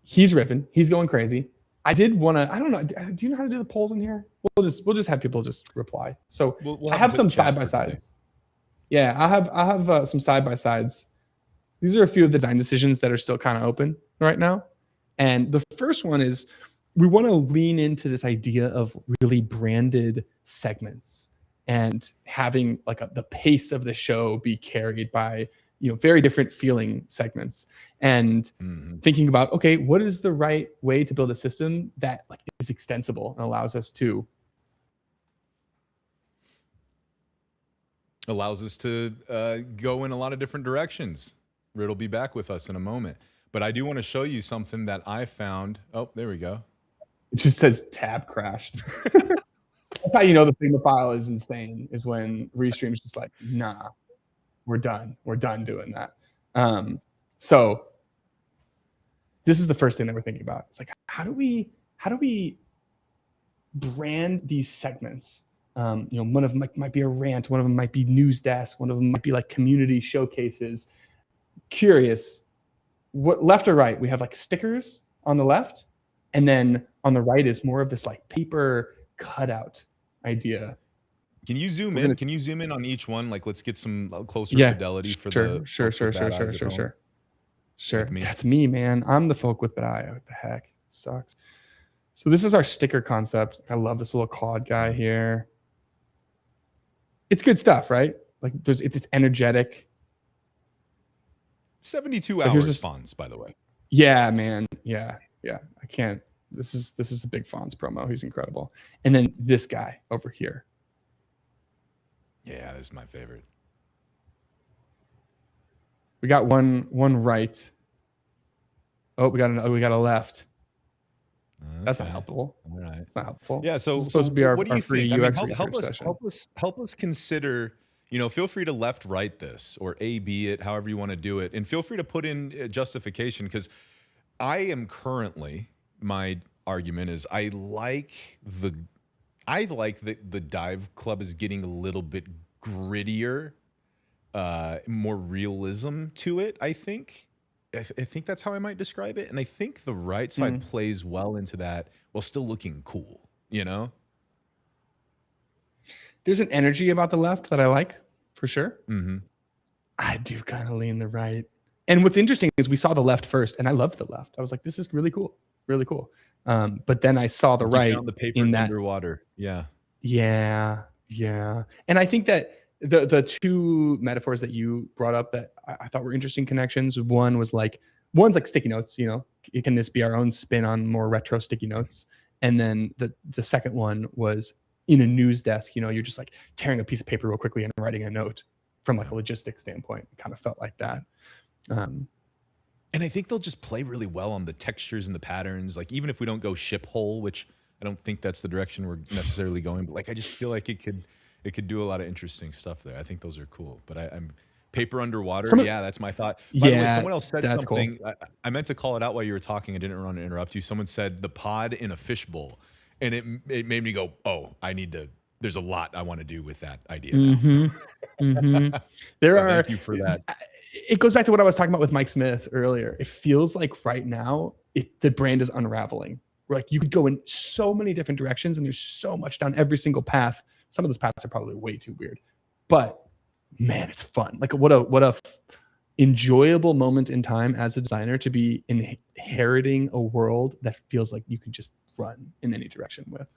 he's riffing, he's going crazy. I did want to. I don't know. Do you know how to do the polls in here? We'll just have people just reply. So We'll I have a some chat side for by today. sides. Yeah, I have some side by sides. These are a few of the design decisions that are still kind of open right now. And the first one is we want to lean into this idea of really branded segments and having like the pace of the show be carried by, you know, very different feeling segments, and thinking about, okay, what is the right way to build a system that like is extensible and allows us to go in a lot of different directions. Ritt will be back with us in a moment, but I do want to show you something that I found. Oh, there we go. It just says tab crashed. That's how you know the Figma file is insane, is when Restream's just like, nah, we're done. We're done doing that. So this is the first thing that we're thinking about. It's like, how do we brand these segments? You know, one of them might be a rant, one of them might be news desk, one of them might be like community showcases. Curious, what left or right? We have like stickers on the left, and then on the right is more of this like paper cutout idea. Can you zoom in? Can you zoom in on each one? Like, let's get some closer Yeah, fidelity for sure, the sure. Like me. That's me, man. I'm the folk with bad eye. What the heck? It sucks. So this is our sticker concept. I love this little Claude guy here. It's good stuff, right? Like it's energetic. 72-hour response, by the way. Yeah, man. Yeah. I can't. This is a big Fonz promo. He's incredible. And then this guy over here. Yeah, this is my favorite. We got one right. Oh, we got a left. That's not helpful. All right. It's not helpful. Yeah. So it's supposed to be our what do you free think? UX I mean, research session. help us consider. You know, feel free to left right this or A/B it, however you want to do it, and feel free to put in justification, because I am currently, my argument is I like that the dive club is getting a little bit grittier, more realism to it. I think that's how I might describe it, and I think the right side plays well into that while still looking cool. You know, there's an energy about the left that I like, for sure. Mm-hmm. I do kind of lean the right. And what's interesting is we saw the left first, and I loved the left. I was like, this is really cool, really cool. But then I saw the right the paper in that underwater. Yeah. And I think that the two metaphors that you brought up that I thought were interesting connections. One's like sticky notes. You know, can this be our own spin on more retro sticky notes? And then the second one was in a news desk. You know, you're just like tearing a piece of paper real quickly and writing a note from like a logistics standpoint. It kind of felt like that. And I think they'll just play really well on the textures and the patterns. Like, even if we don't go ship hole, which I don't think that's the direction we're necessarily going, but like, I just feel like it could do a lot of interesting stuff there. I think those are cool, but I'm paper underwater. That's my thought. By the way, someone else said something. Cool. I meant to call it out while you were talking. I didn't want to interrupt you. Someone said the pod in a fishbowl, and it made me go, oh, there's a lot I want to do with that idea. Thank you for that. It goes back to what I was talking about with Mike Smith earlier. It feels like right now the brand is unraveling. Like, you could go in so many different directions, and there's so much down every single path. Some of those paths are probably way too weird, but man, it's fun. Like, what a enjoyable moment in time as a designer to be inheriting a world that feels like you can just run in any direction with.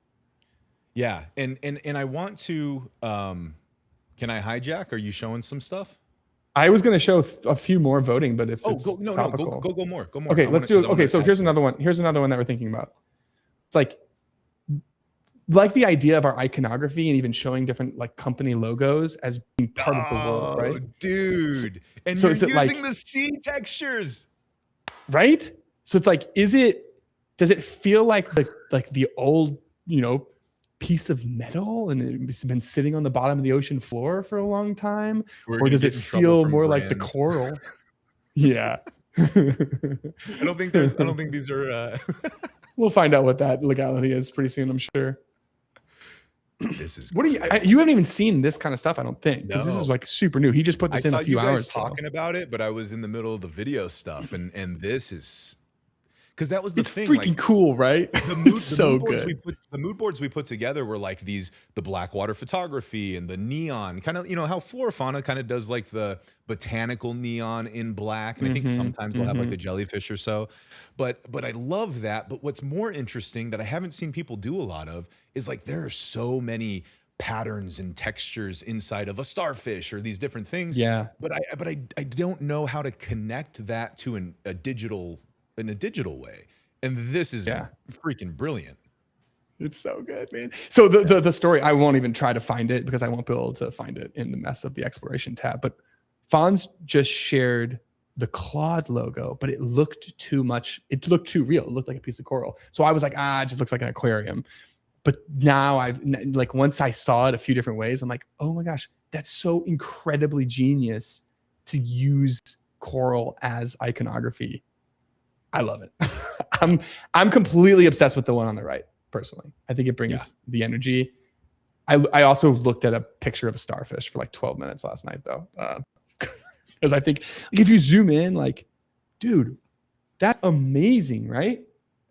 Yeah, and I want to. Can I hijack? Are you showing some stuff? I was going to show a few more voting, but if it's go more. Okay, let's do it. Okay, so here's another one. Here's another one that we're thinking about. It's like the idea of our iconography and even showing different like company logos as being part of the world, right? Dude, and so you're is it using like, the sea textures, right? So it's like, does it feel like the old, you know, piece of metal and it's been sitting on the bottom of the ocean floor for a long time? Or does it feel more like the coral? Yeah. I don't think these are. We'll find out what that legality is pretty soon, I'm sure. This is. What are you haven't even seen this kind of stuff, I don't think, because this is No. like super new. He just put I this in saw a few you guys hours ago. talking about it, but I was in the middle of the video stuff, and this is because that was the It's thing. freaking Like, cool, right? It's so good. The mood boards we put together were like the Blackwater photography and the neon, kind of, how Flora Fauna kind of does like the botanical neon in black. And I think sometimes they'll have like a jellyfish or so. But I love that. But what's more interesting that I haven't seen people do a lot of is like there are so many patterns and textures inside of a starfish or these different things. Yeah. But I don't know how to connect that to in a digital way. And this is freaking brilliant. It's so good, man. So the story, I won't even try to find it because I won't be able to find it in the mess of the exploration tab. But Fonz just shared the Claude logo, but it looked too much. It looked too real. It looked like a piece of coral. So I was like, it just looks like an aquarium. But now once I saw it a few different ways, I'm like, oh my gosh, that's so incredibly genius to use coral as iconography. I love it. I'm completely obsessed with the one on the right, personally. I think it brings the energy. I also looked at a picture of a starfish for like 12 minutes last night, though. Because I think if you zoom in, like, dude, that's amazing, right?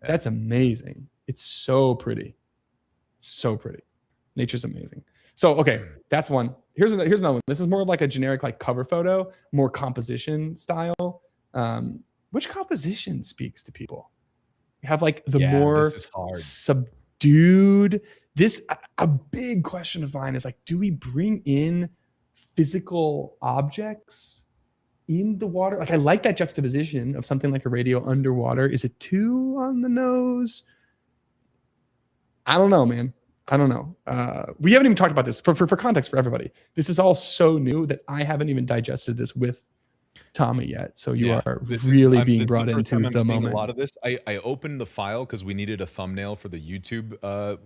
Yeah. That's amazing. It's so pretty. So pretty. Nature's amazing. So, okay, that's one. Here's another one. This is more like a generic like cover photo, more composition style. Which composition speaks to people? You have like the more subdued. A big question of mine is like, do we bring in physical objects in the water? Like, I like that juxtaposition of something like a radio underwater. Is it too on the nose? I don't know, man. I don't know. We haven't even talked about this for context for everybody. This is all so new that I haven't even digested this with Tommy yet. So you are really being brought into the moment. A lot of this. I opened the file because we needed a thumbnail for the YouTube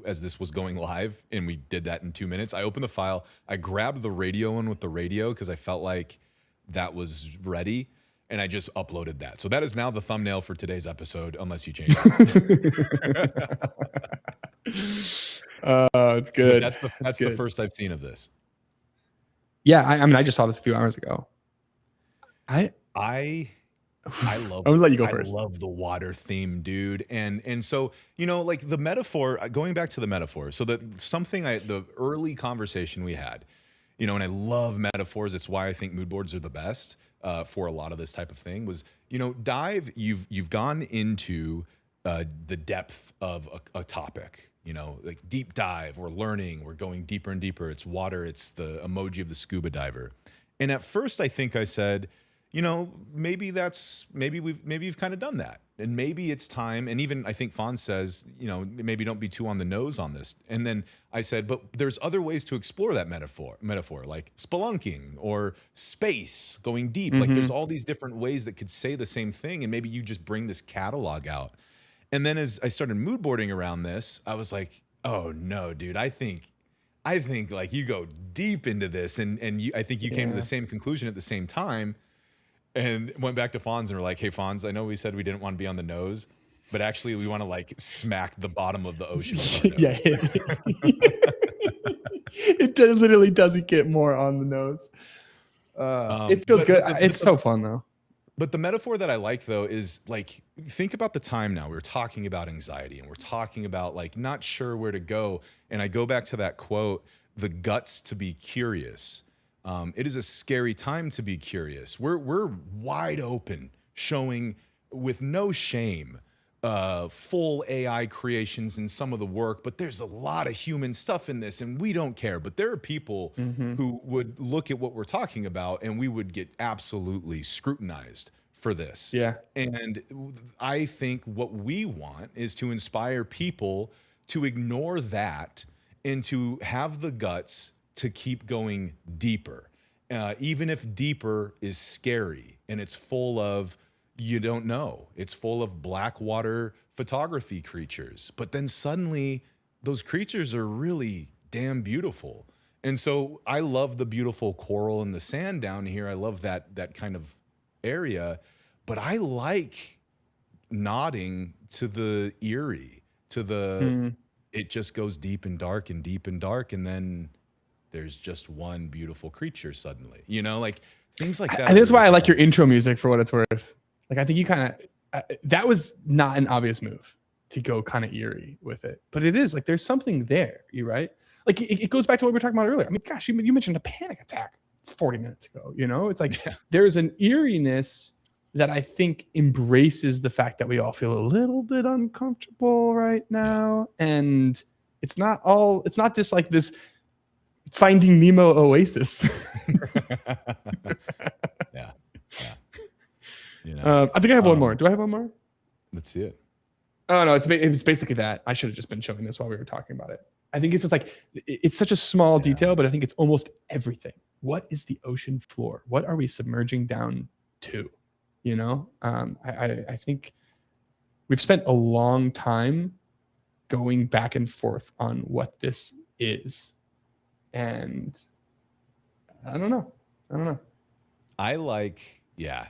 as this was going live, and we did that in 2 minutes. I opened the file. I grabbed the radio one with the radio because I felt like that was ready, and I just uploaded that. So that is now the thumbnail for today's episode, unless you change it. It's good. That's the first I've seen of this. Yeah, I mean, I just saw this a few hours ago. I love. I'm gonna let you go first. I love the water theme, dude, and so like the metaphor. Going back to the metaphor, so the early conversation we had, and I love metaphors. It's why I think mood boards are the best for a lot of this type of thing. Was dive. You've gone into the depth of a topic. Like deep dive. We're learning. We're going deeper and deeper. It's water. It's the emoji of the scuba diver. And at first, I think I said, maybe you've kind of done that, and maybe it's time. And even I think Fonz says, maybe don't be too on the nose on this. And then I said, but there's other ways to explore that metaphor, like spelunking or space, going deep. Like there's all these different ways that could say the same thing, and maybe you just bring this catalog out. And then as I started mood boarding around this, I was like, oh no, dude, I think like you go deep into this, and I think you came to the same conclusion at the same time, and went back to Fonz and were like, hey Fonz, I know we said we didn't want to be on the nose, but actually we want to like smack the bottom of the ocean. Yeah. It literally doesn't get more on the nose. It feels good. It's so fun though. But the metaphor that I like, though, is like, think about the time now. We're talking about anxiety, and we're talking about like not sure where to go. And I go back to that quote, the guts to be curious. It is a scary time to be curious. We're wide open, showing with no shame full AI creations in some of the work, but there's a lot of human stuff in this, and we don't care. But there are people who would look at what we're talking about, and we would get absolutely scrutinized for this. Yeah. And I think what we want is to inspire people to ignore that and to have the guts to keep going deeper, even if deeper is scary and it's full of you don't know. It's full of blackwater photography creatures. But then suddenly those creatures are really damn beautiful. And so I love the beautiful coral and the sand down here. I love that kind of area. but I like nodding to the eerie, to the it just goes deep and dark and deep and dark, and then there's just one beautiful creature suddenly. You know, like things like that. And that's why I like your intro music for what it's worth. Like I think you kind of that was not an obvious move to go kind of eerie with it, but it is like there's something there. You right? Like it goes back to what we were talking about earlier. I mean, gosh, you mentioned a panic attack 40 minutes ago. You know, it's like there's an eeriness that I think embraces the fact that we all feel a little bit uncomfortable right now. And it's not just like this Finding Nemo oasis. Yeah. You know, I think I have one more. Do I have one more? let's see it. Oh no, it's basically that. I should have just been showing this while we were talking about it. I think it's just like it's such a small detail, but I think it's almost everything. What is the ocean floor? What are we submerging down to? You know, I think we've spent a long time going back and forth on what this is, and I don't know. I like, yeah.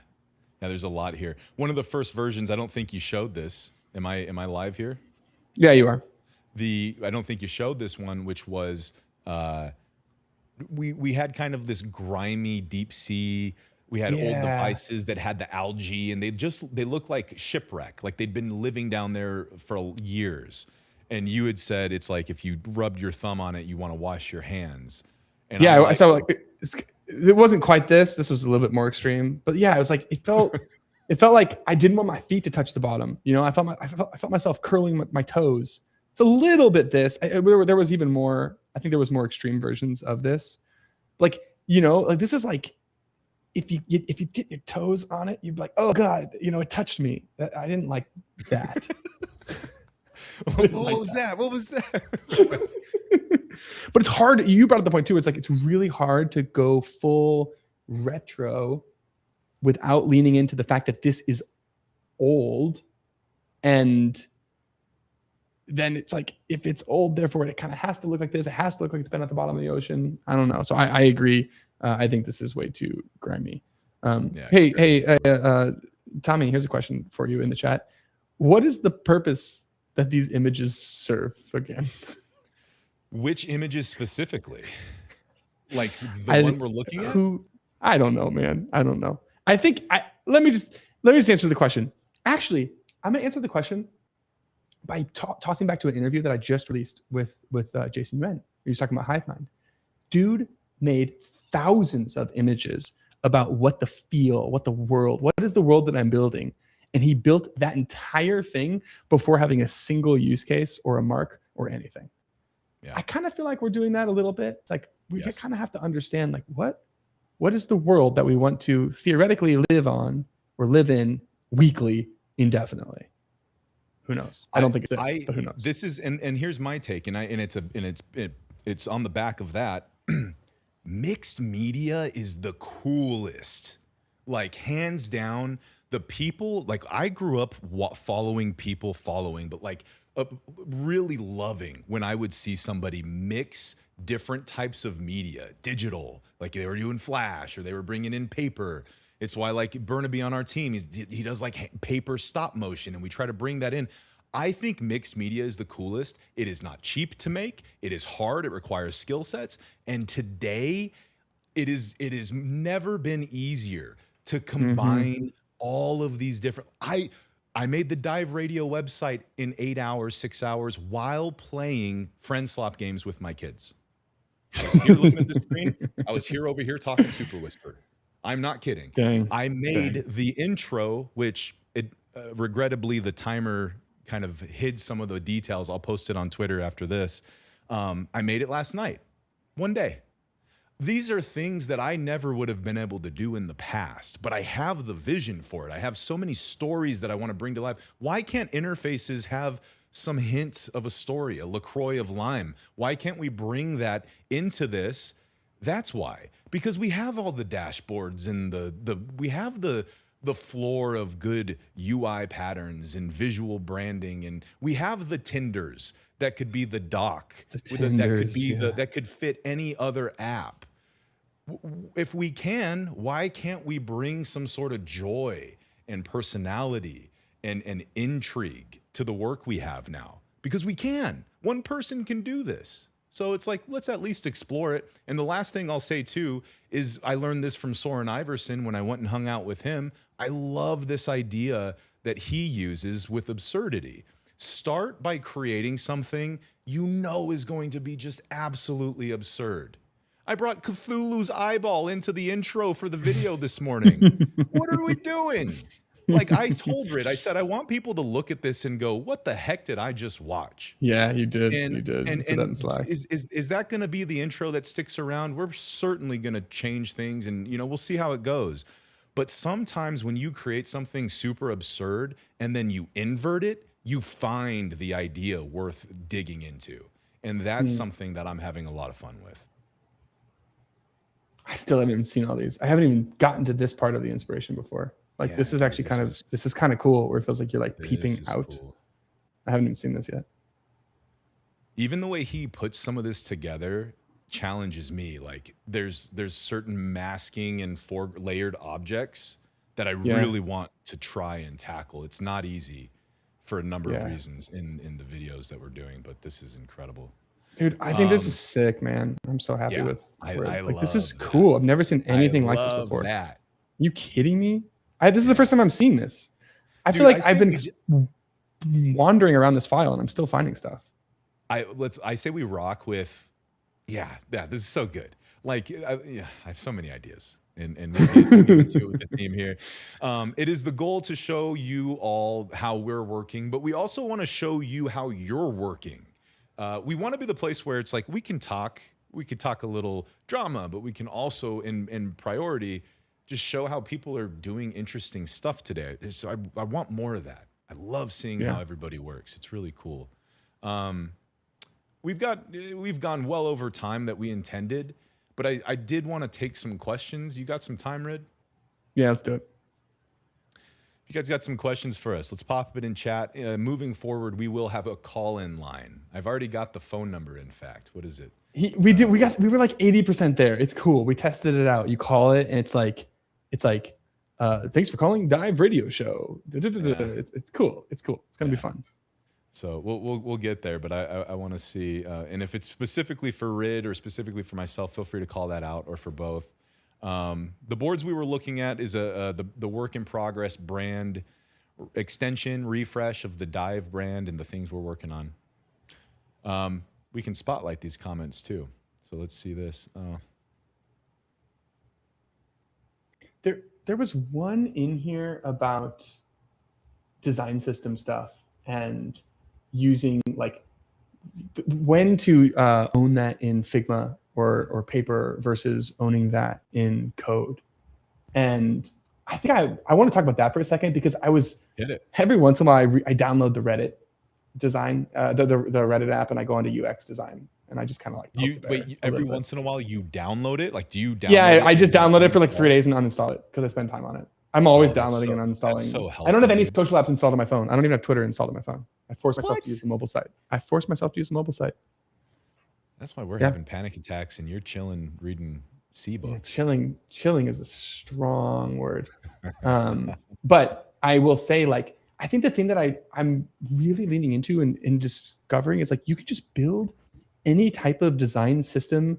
Now there's a lot here. One of the first versions, I don't think you showed this. Am I live here? Yeah, you are. I don't think you showed this one, which was we had kind of this grimy deep sea. We had old devices that had the algae, and they looked like shipwreck, like they'd been living down there for years. And you had said it's like if you rubbed your thumb on it, you want to wash your hands. And yeah, like, I saw like it wasn't quite this. This was a little bit more extreme, but yeah, it was like it felt like I didn't want my feet to touch the bottom. You know, I felt myself curling my toes. It's a little bit this. There was even more. I think there was more extreme versions of this. Like, you know, like this is like if you dip your toes on it, you'd be like, oh God, you know, it touched me. I didn't like that. what was that? What was that? But it's hard. You brought up the point too. It's like it's really hard to go full retro without leaning into the fact that this is old, and then it's like if it's old, therefore it kind of has to look like this. It has to look like it's been at the bottom of the ocean. I don't know. So I agree. I think this is way too grimy. Hey, Tommy, here's a question for you in the chat. What is the purpose that these images serve again? Which images specifically? Like the one we're looking at? I don't know, man. I don't know. I think let me just answer the question. Actually, I'm gonna answer the question by tossing back to an interview that I just released with Jason Yuan. He was talking about HiveMind. Dude made thousands of images about what the world, what is the world that I'm building, and he built that entire thing before having a single use case or a mark or anything. Yeah. I kind of feel like we're doing that a little bit. It's like we kind of have to understand like what is the world that we want to theoretically live on or live in weekly, indefinitely. Who knows? I don't think it's this, but who knows? This is and here's my take, and it's on the back of that. Mixed media is the coolest, like hands down. The people, like I grew up following, but like really loving when I would see somebody mix different types of media, digital, like they were doing Flash or they were bringing in paper. It's why like Burnaby on our team, he does like paper stop motion, and we try to bring that in. I think mixed media is the coolest. It is not cheap to make. It is hard. It requires skill sets. And today, it is never been easier to combine all of these different. I made the Dive Radio website in 8 hours, 6 hours while playing friend slop games with my kids. I was here looking at the screen. I was here over here talking Super Whisper. I'm not kidding. I made the intro, which regrettably the timer kind of hid some of the details. I'll post it on Twitter after this. I made it last night, one day. These are things that I never would have been able to do in the past, but I have the vision for it. I have so many stories that I want to bring to life. Why can't interfaces have some hints of a story, a LaCroix of lime? Why can't we bring that into this? That's why. Because we have all the dashboards and we have the floor of good UI patterns and visual branding, and we have the Tinders that could be the dock, that could fit any other app. If we can, why can't we bring some sort of joy and personality and intrigue to the work we have now, because we can. One person can do this. So it's like, let's at least explore it. And the last thing I'll say too is I learned this from Soren Iverson when I went and hung out with him. I love this idea that he uses with absurdity. Start by creating something you know is going to be just absolutely absurd. I brought Cthulhu's eyeball into the intro for the video this morning. What are we doing? Like, I told Rid, I said, I want people to look at this and go, what the heck did I just watch? Yeah, you did. And, you did. And, Put that in Slack. is that going to be the intro that sticks around? We're certainly going to change things, and we'll see how it goes. But sometimes when you create something super absurd and then you invert it, you find the idea worth digging into. And that's something that I'm having a lot of fun with. I still haven't even seen all these. I haven't even gotten to this part of the inspiration before. Like, Yeah, this is actually this is kind of cool, where it feels like you're like peeping This is out. cool. I haven't even seen this yet. Even the way he puts some of this together challenges me. Like, there's certain masking and layered objects that I really want to try and tackle. It's not easy for a number of reasons in the videos that we're doing, but this is incredible. Dude, I think this is sick, man. I'm so happy with I like, this is love cool. I've never seen anything like this love before. that. You kidding me? This is the first time I'm seeing this. I feel Dude, like I I've been say wandering around this file and I'm still finding stuff. I say we rock with, this is so good. Like, I have so many ideas, and we'll get into it with the theme here. It is the goal to show you all how we're working, but we also want to show you how you're working. We want to be the place where it's like we could talk a little drama, but we can also, in priority, just show how people are doing interesting stuff today. I want more of that. I love seeing how everybody works. It's really cool. We've gone well over time that we intended, but I did want to take some questions. You got some time, Rid? Yeah, let's do it. If you guys got some questions for us, let's pop it in chat. Moving forward, we will have a call-in line. I've already got the phone number, in fact. What is it? We were like 80% there. It's cool. We tested it out. You call it and it's like thanks for calling Dive Radio Show. It's cool. It's cool. It's gonna be fun. So we'll get there, but I want to see, and if it's specifically for Rid or specifically for myself, feel free to call that out, or for both. The boards we were looking at is the work in progress brand extension refresh of the Dive brand and the things we're working on. We can spotlight these comments too. So let's see this. There was one in here about design system stuff and using like when to own that in Figma or Paper versus owning that in code. And I think I want to talk about that for a second, because every once in a while I download the Reddit design, the Reddit app, and I go into UX design. And I just kind of like every once in a while you download it? Like, do you download Yeah, I just download it for like 3 days and uninstall it because I spend time on it. I'm always downloading and uninstalling. That's so helpful. I don't have any social apps installed on my phone. I don't even have Twitter installed on my phone. I force myself to use the mobile site. That's why we're having panic attacks and you're chilling reading C-books. Yeah, chilling is a strong word. But I will say, like, I think the thing that I'm really leaning into and discovering is like, you can just build any type of design system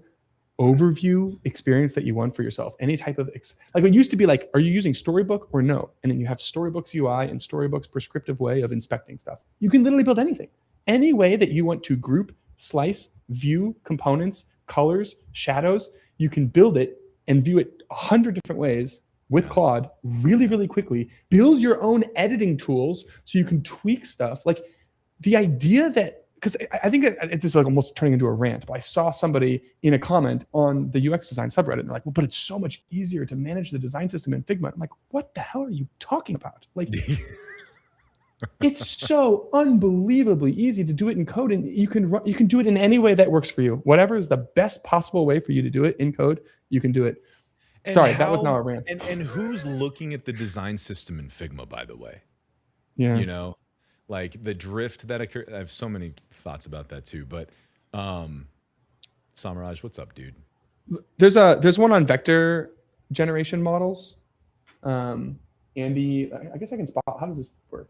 overview experience that you want for yourself. Any type of like, it used to be like, are you using Storybook or no? And then you have Storybook's UI and Storybook's prescriptive way of inspecting stuff. You can literally build anything, any way that you want to group, slice, view components, colors, shadows. You can build it and view it 100 different ways with Claude really, really quickly. Build your own editing tools so you can tweak stuff. Like, the idea that, because I think it's just like almost turning into a rant, but I saw somebody in a comment on the UX design subreddit, and they're like, well, but it's so much easier to manage the design system in Figma. I'm like, what the hell are you talking about? Like, it's so unbelievably easy to do it in code, and you can do it in any way that works for you. Whatever is the best possible way for you to do it in code, you can do it. And Sorry, that was now a rant. And who's looking at the design system in Figma, by the way? Yeah. You know, like the drift that occurs. I have so many thoughts about that too. But Samaraj, what's up, dude? There's one on vector generation models. Andy, I guess I can spot. How does this work?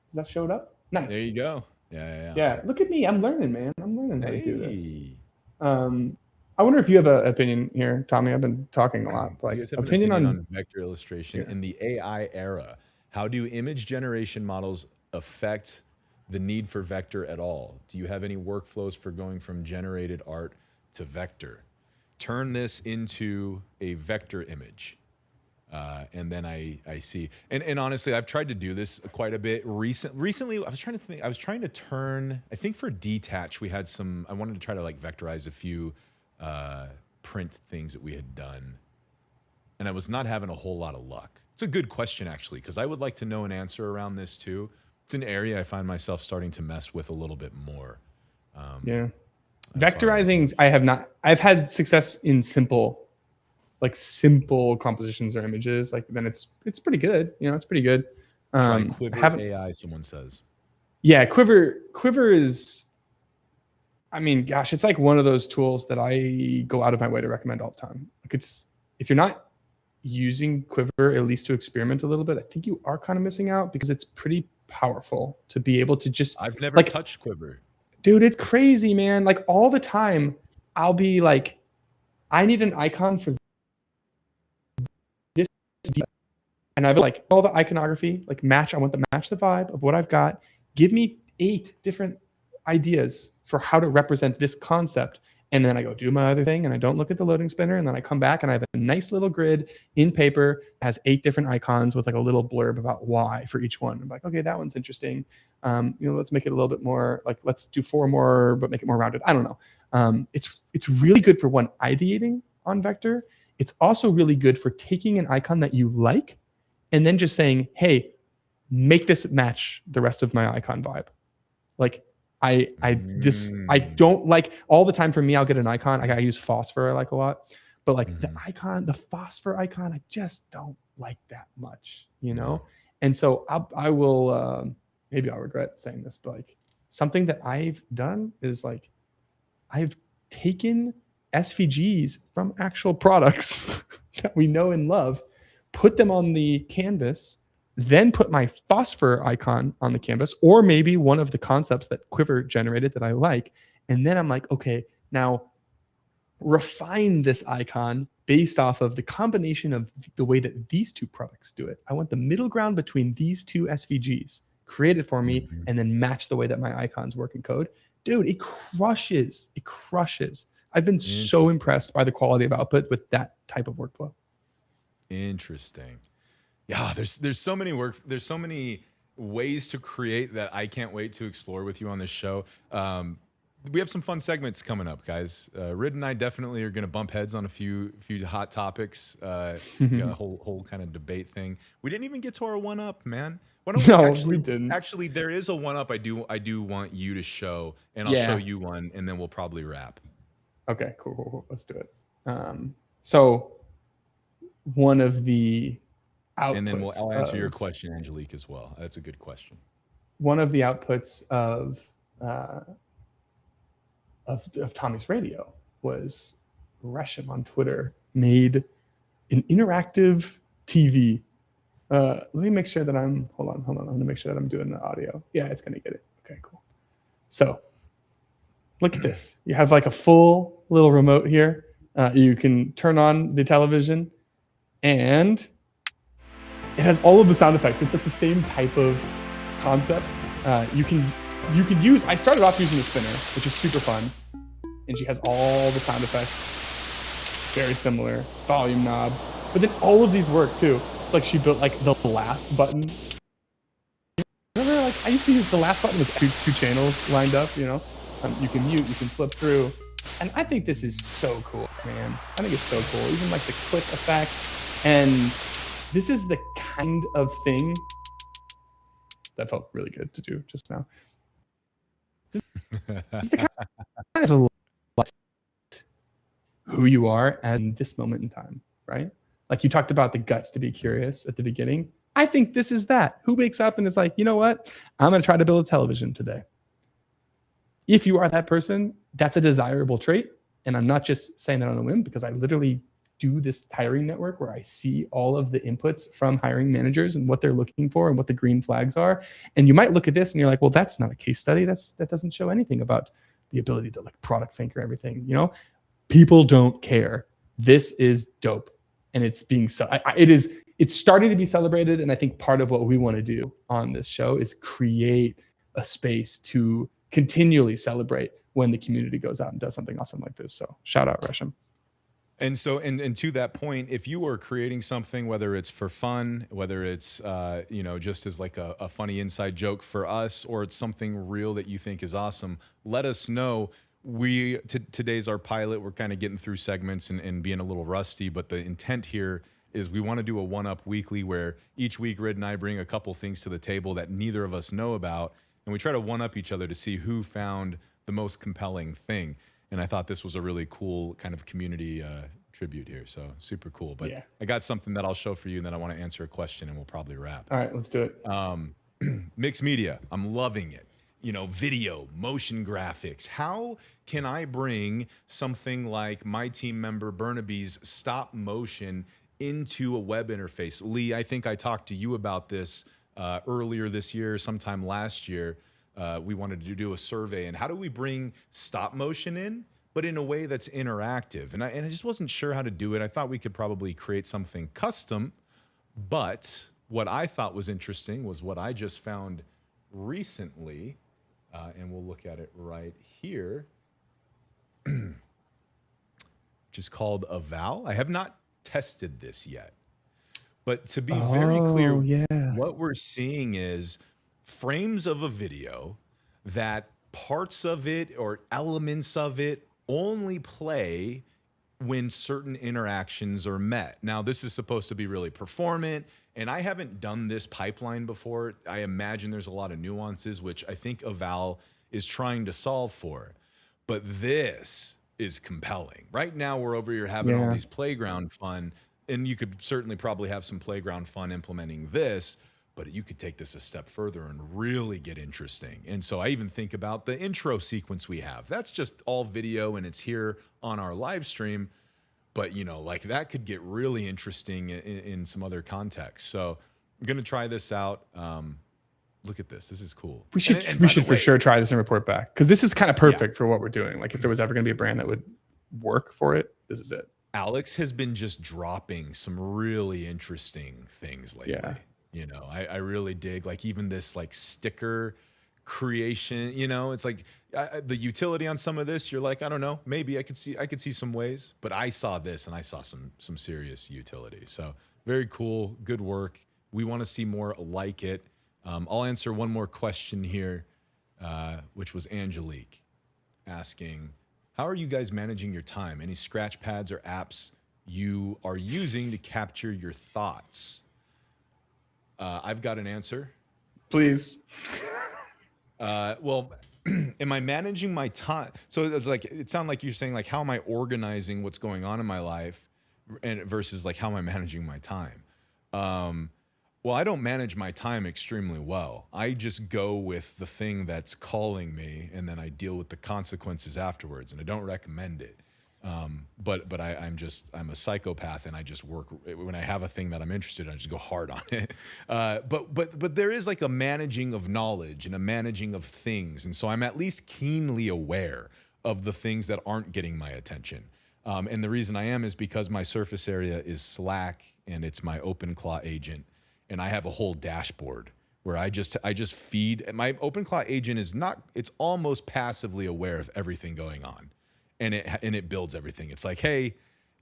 Does that show it up? Nice. There you go. Yeah. Yeah, look at me. I'm learning, man. I'm learning how to do this. Hey. I wonder if you have an opinion here, Tommy. I've been talking a lot. Do Like you guys have an opinion on vector illustration Yeah. in the AI era? How do image generation models affect the need for vector at all? Do you have any workflows for going from generated art to vector? Turn this into a vector image. And then I see, and honestly, I've tried to do this quite a bit. Recently, I was trying to turn, I think for detach, I wanted to try to like vectorize a few print things that we had done. And I was not having a whole lot of luck. It's a good question, actually, because I would like to know an answer around this too. It's an area I find myself starting to mess with a little bit more. Yeah. Vectorizing, I've had success in simple compositions or images. Like then it's pretty good. It's pretty good. Try Quiver AI, someone says. Yeah, Quiver is, I mean, gosh, it's like one of those tools that I go out of my way to recommend all the time. Like if you're not using Quiver, at least to experiment a little bit, I think you are kind of missing out because it's pretty powerful to be able to just. I've never touched Quiver. Dude, it's crazy, man. Like all the time, I'll be like, I need an icon for this, and I've like all the iconography, like match. I want to match the vibe of what I've got. Give me 8 different ideas for how to represent this concept. And then I go do my other thing and I don't look at the loading spinner. And then I come back and I have a nice little grid in paper, has 8 different icons with like a little blurb about why for each one. I'm like, okay, that one's interesting. Let's make it a little bit more like, let's do 4 more, but make it more rounded. I don't know. It's really good for one ideating on vector. It's also really good for taking an icon that you like and then just saying, hey, make this match the rest of my icon vibe. Like, I don't like all the time. For me, I'll get an icon. I use Phosphor I like a lot, but like the Phosphor icon, I just don't like that much, And so I will maybe I'll regret saying this, but like something that I've done is like I've taken SVGs from actual products that we know and love, put them on the canvas, then put my Phosphor icon on the canvas, or maybe one of the concepts that Quiver generated that I like. And then I'm like, okay, now refine this icon based off of the combination of the way that these 2 products do it. I want the middle ground between these 2 SVGs. Create it for me and then match the way that my icons work in code. Dude, it crushes. It crushes. I've been so impressed by the quality of output with that type of workflow. Interesting. Yeah, there's so many ways to create that I can't wait to explore with you on this show. We have some fun segments coming up, guys. Rid and I definitely are going to bump heads on a few hot topics. We got a whole kind of debate thing. We didn't even get to our 1-up, man. We didn't. Actually, there is a 1-up I do want you to show, and I'll show you one, and then we'll probably wrap. Okay, cool. Let's do it. So one of the outputs, and then I'll answer your question, Angelique, as well. That's a good question. One of the outputs of Tommy's Radio was Resham on Twitter made an interactive TV. Let me make sure that hold on. I'm going to make sure that I'm doing the audio. Yeah, it's going to get it. Okay, cool. So look at this. You have like a full little remote here. You can turn on the television and it has all of the sound effects. It's like the same type of concept. You can use, I started off using the spinner, which is super fun. And she has all the sound effects, very similar, volume knobs. But then all of these work too. So like she built like the last button. Remember, like I used to use the last button with two channels lined up, you can mute, you can flip through. And I think this is so cool, man. I think it's so cool. Even like the click effect. And this is the kind of thing that felt really good to do just now. This is the kind of who you are at this moment in time, right? Like you talked about the guts to be curious at the beginning. I think this is that. Who wakes up and is like, you know what? I'm going to try to build a television today. If you are that person, that's a desirable trait. And I'm not just saying that on a whim because I literally do this hiring network where I see all of the inputs from hiring managers and what they're looking for and what the green flags are. And you might look at this and you're like, well, that's not a case study. That doesn't show anything about the ability to like product think or everything. You know, people don't care. This is dope, and it's being it's starting to be celebrated. And I think part of what we want to do on this show is create a space to continually celebrate when the community goes out and does something awesome like this. So shout out, Resham. And so, and to that point, if you are creating something, whether it's for fun, whether it's, just as like a funny inside joke for us, or it's something real that you think is awesome, let us know. Today's our pilot. We're kind of getting through segments and being a little rusty, but the intent here is we want to do a one-up weekly where each week Rid and I bring a couple things to the table that neither of us know about, and we try to one-up each other to see who found the most compelling thing. And I thought this was a really cool kind of community tribute here. So super cool. But yeah. I got something that I'll show for you, and then I want to answer a question, and we'll probably wrap. All right, let's do it. Mixed media. I'm loving it. Video, motion graphics. How can I bring something like my team member Burnaby's stop motion into a web interface? Lee, I think I talked to you about this earlier this year, sometime last year. We wanted to do a survey, and how do we bring stop motion in, but in a way that's interactive? And I just wasn't sure how to do it. I thought we could probably create something custom, but what I thought was interesting was what I just found recently, and we'll look at it right here, which is called Eval. I have not tested this yet, but to be very clear, what we're seeing is frames of a video that parts of it or elements of it only play when certain interactions are met. Now, this is supposed to be really performant, and I haven't done this pipeline before. I imagine there's a lot of nuances, which I think Eval is trying to solve for. But this is compelling. Right now, we're over here having all these playground fun, and you could certainly probably have some playground fun implementing this, but you could take this a step further and really get interesting. And so I even think about the intro sequence we have. That's just all video, and it's here on our live stream. But, like that could get really interesting in some other context. So I'm going to try this out. Look at this. This is cool. We should for sure try this and report back, because this is kind of perfect for what we're doing. Like if there was ever going to be a brand that would work for it, this is it. Alex has been just dropping some really interesting things lately. Yeah. I really dig like even this like sticker creation. It's like the utility on some of this. You're like, I don't know, maybe I could see some ways, but I saw this and I saw some serious utility. So very cool, good work. We want to see more like it. I'll answer one more question here, which was Angelique asking, how are you guys managing your time? Any scratch pads or apps you are using to capture your thoughts? I've got an answer. Please. Well, am I managing my time? So it's like, it sounds like you're saying like, how am I organizing what's going on in my life and versus like, how am I managing my time? Well, I don't manage my time extremely well. I just go with the thing that's calling me, and then I deal with the consequences afterwards, and I don't recommend it. But I'm a psychopath, and I just work when I have a thing that I'm interested in, I just go hard on it. But there is like a managing of knowledge and a managing of things. And so I'm at least keenly aware of the things that aren't getting my attention. And the reason I am is because my surface area is Slack, and it's my OpenClaw agent. And I have a whole dashboard where I just feed. My OpenClaw agent it's almost passively aware of everything going on. And it builds everything. It's like, hey,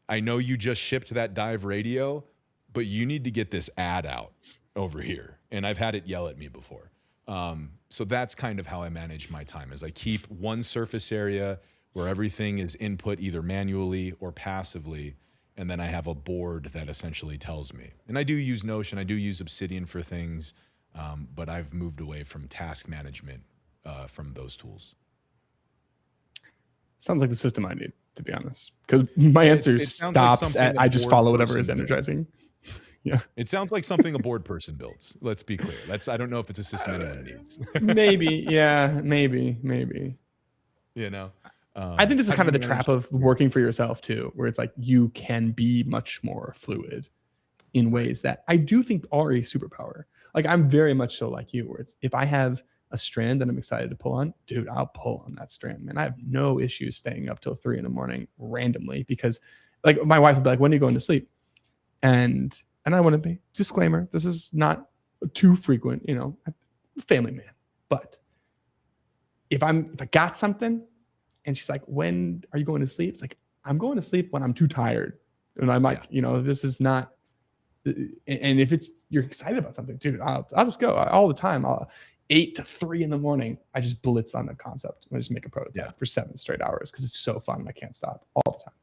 I know you just shipped that Dive radio, but you need to get this ad out over here. And I've had it yell at me before. So that's kind of how I manage my time, is I keep one surface area where everything is input either manually or passively. And then I have a board that essentially tells me. And I do use Notion. I do use Obsidian for things. But I've moved away from task management from those tools. Sounds like the system I need, to be honest, because my answer stops like at I just follow whatever is energizing. Yeah, it sounds like something a board person builds. Let's be clear. I don't know if it's a system anyone needs. Maybe, yeah, maybe. I think this is How kind do of the you manage trap of working for yourself too, where it's like you can be much more fluid in ways that I do think are a superpower. Like I'm very much so like you, where it's if I have a strand that I'm excited to pull on, dude, I'll pull on that strand, man. I have no issues staying up till 3 a.m. randomly because like my wife would be like, when are you going to sleep? And I wouldn't be. Disclaimer, this is not too frequent, you know, I'm a family man. But if I got something and she's like, when are you going to sleep? It's like, I'm going to sleep when I'm too tired. And I'm like, you know, this is not, and if it's, you're excited about something, dude, I'll just go all the time. 8 to 3 in the morning, I just blitz on the concept. I just make a prototype for 7 straight hours because it's so fun. I can't stop all the time.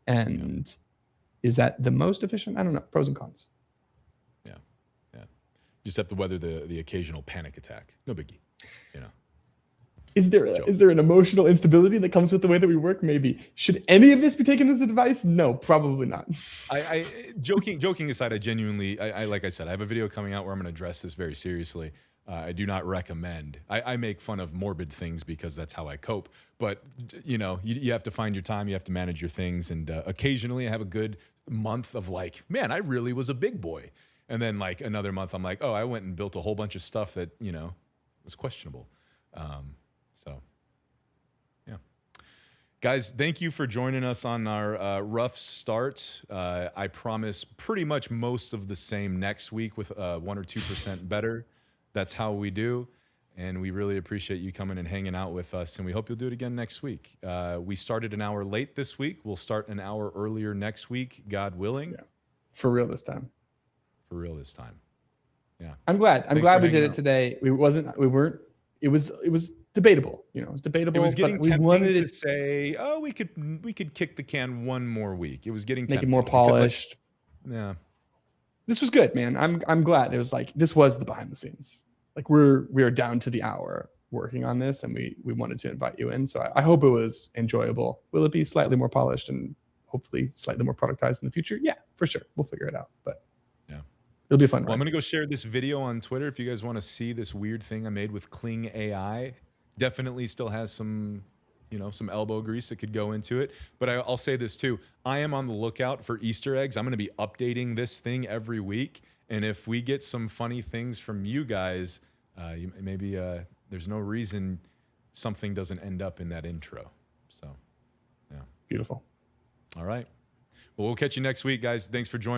And is that the most efficient? I don't know. Pros and cons. Yeah. Just have to weather the occasional panic attack. No biggie. You know. Is there an emotional instability that comes with the way that we work? Maybe. Should any of this be taken as advice? No, probably not. I joking aside, I genuinely, like I said, I have a video coming out where I'm going to address this very seriously. I do not recommend. I make fun of morbid things because that's how I cope. But you know, you have to find your time. You have to manage your things. And occasionally, I have a good month of like, man, I really was a big boy. And then like another month, I'm like, oh, I went and built a whole bunch of stuff that you know was questionable. So, yeah. Guys, thank you for joining us on our rough start. I promise pretty much most of the same next week with 1 or 2% better. That's how we do. And we really appreciate you coming and hanging out with us. And we hope you'll do it again next week. We started an hour late this week. We'll start an hour earlier next week, God willing. Yeah. For real this time. For real this time. Yeah. I'm glad we did it today. It was debatable. You know, it was debatable. It was getting but tempting to say, oh, we could kick the can one more week. It was getting make tempting. it more polished. Yeah. This was good, man. I'm glad. It was like this was the behind the scenes. Like we are down to the hour working on this, and we wanted to invite you in. So I hope it was enjoyable. Will it be slightly more polished and hopefully slightly more productized in the future? Yeah, for sure. We'll figure it out. But yeah, it'll be a fun. Well, I'm gonna go share this video on Twitter if you guys want to see this weird thing I made with Kling AI. Definitely still has some, you know, some elbow grease that could go into it. But I'll say this too. I am on the lookout for Easter eggs. I'm going to be updating this thing every week. And if we get some funny things from you guys, maybe there's no reason something doesn't end up in that intro. So, yeah. Beautiful. All right. Well, we'll catch you next week, guys. Thanks for joining.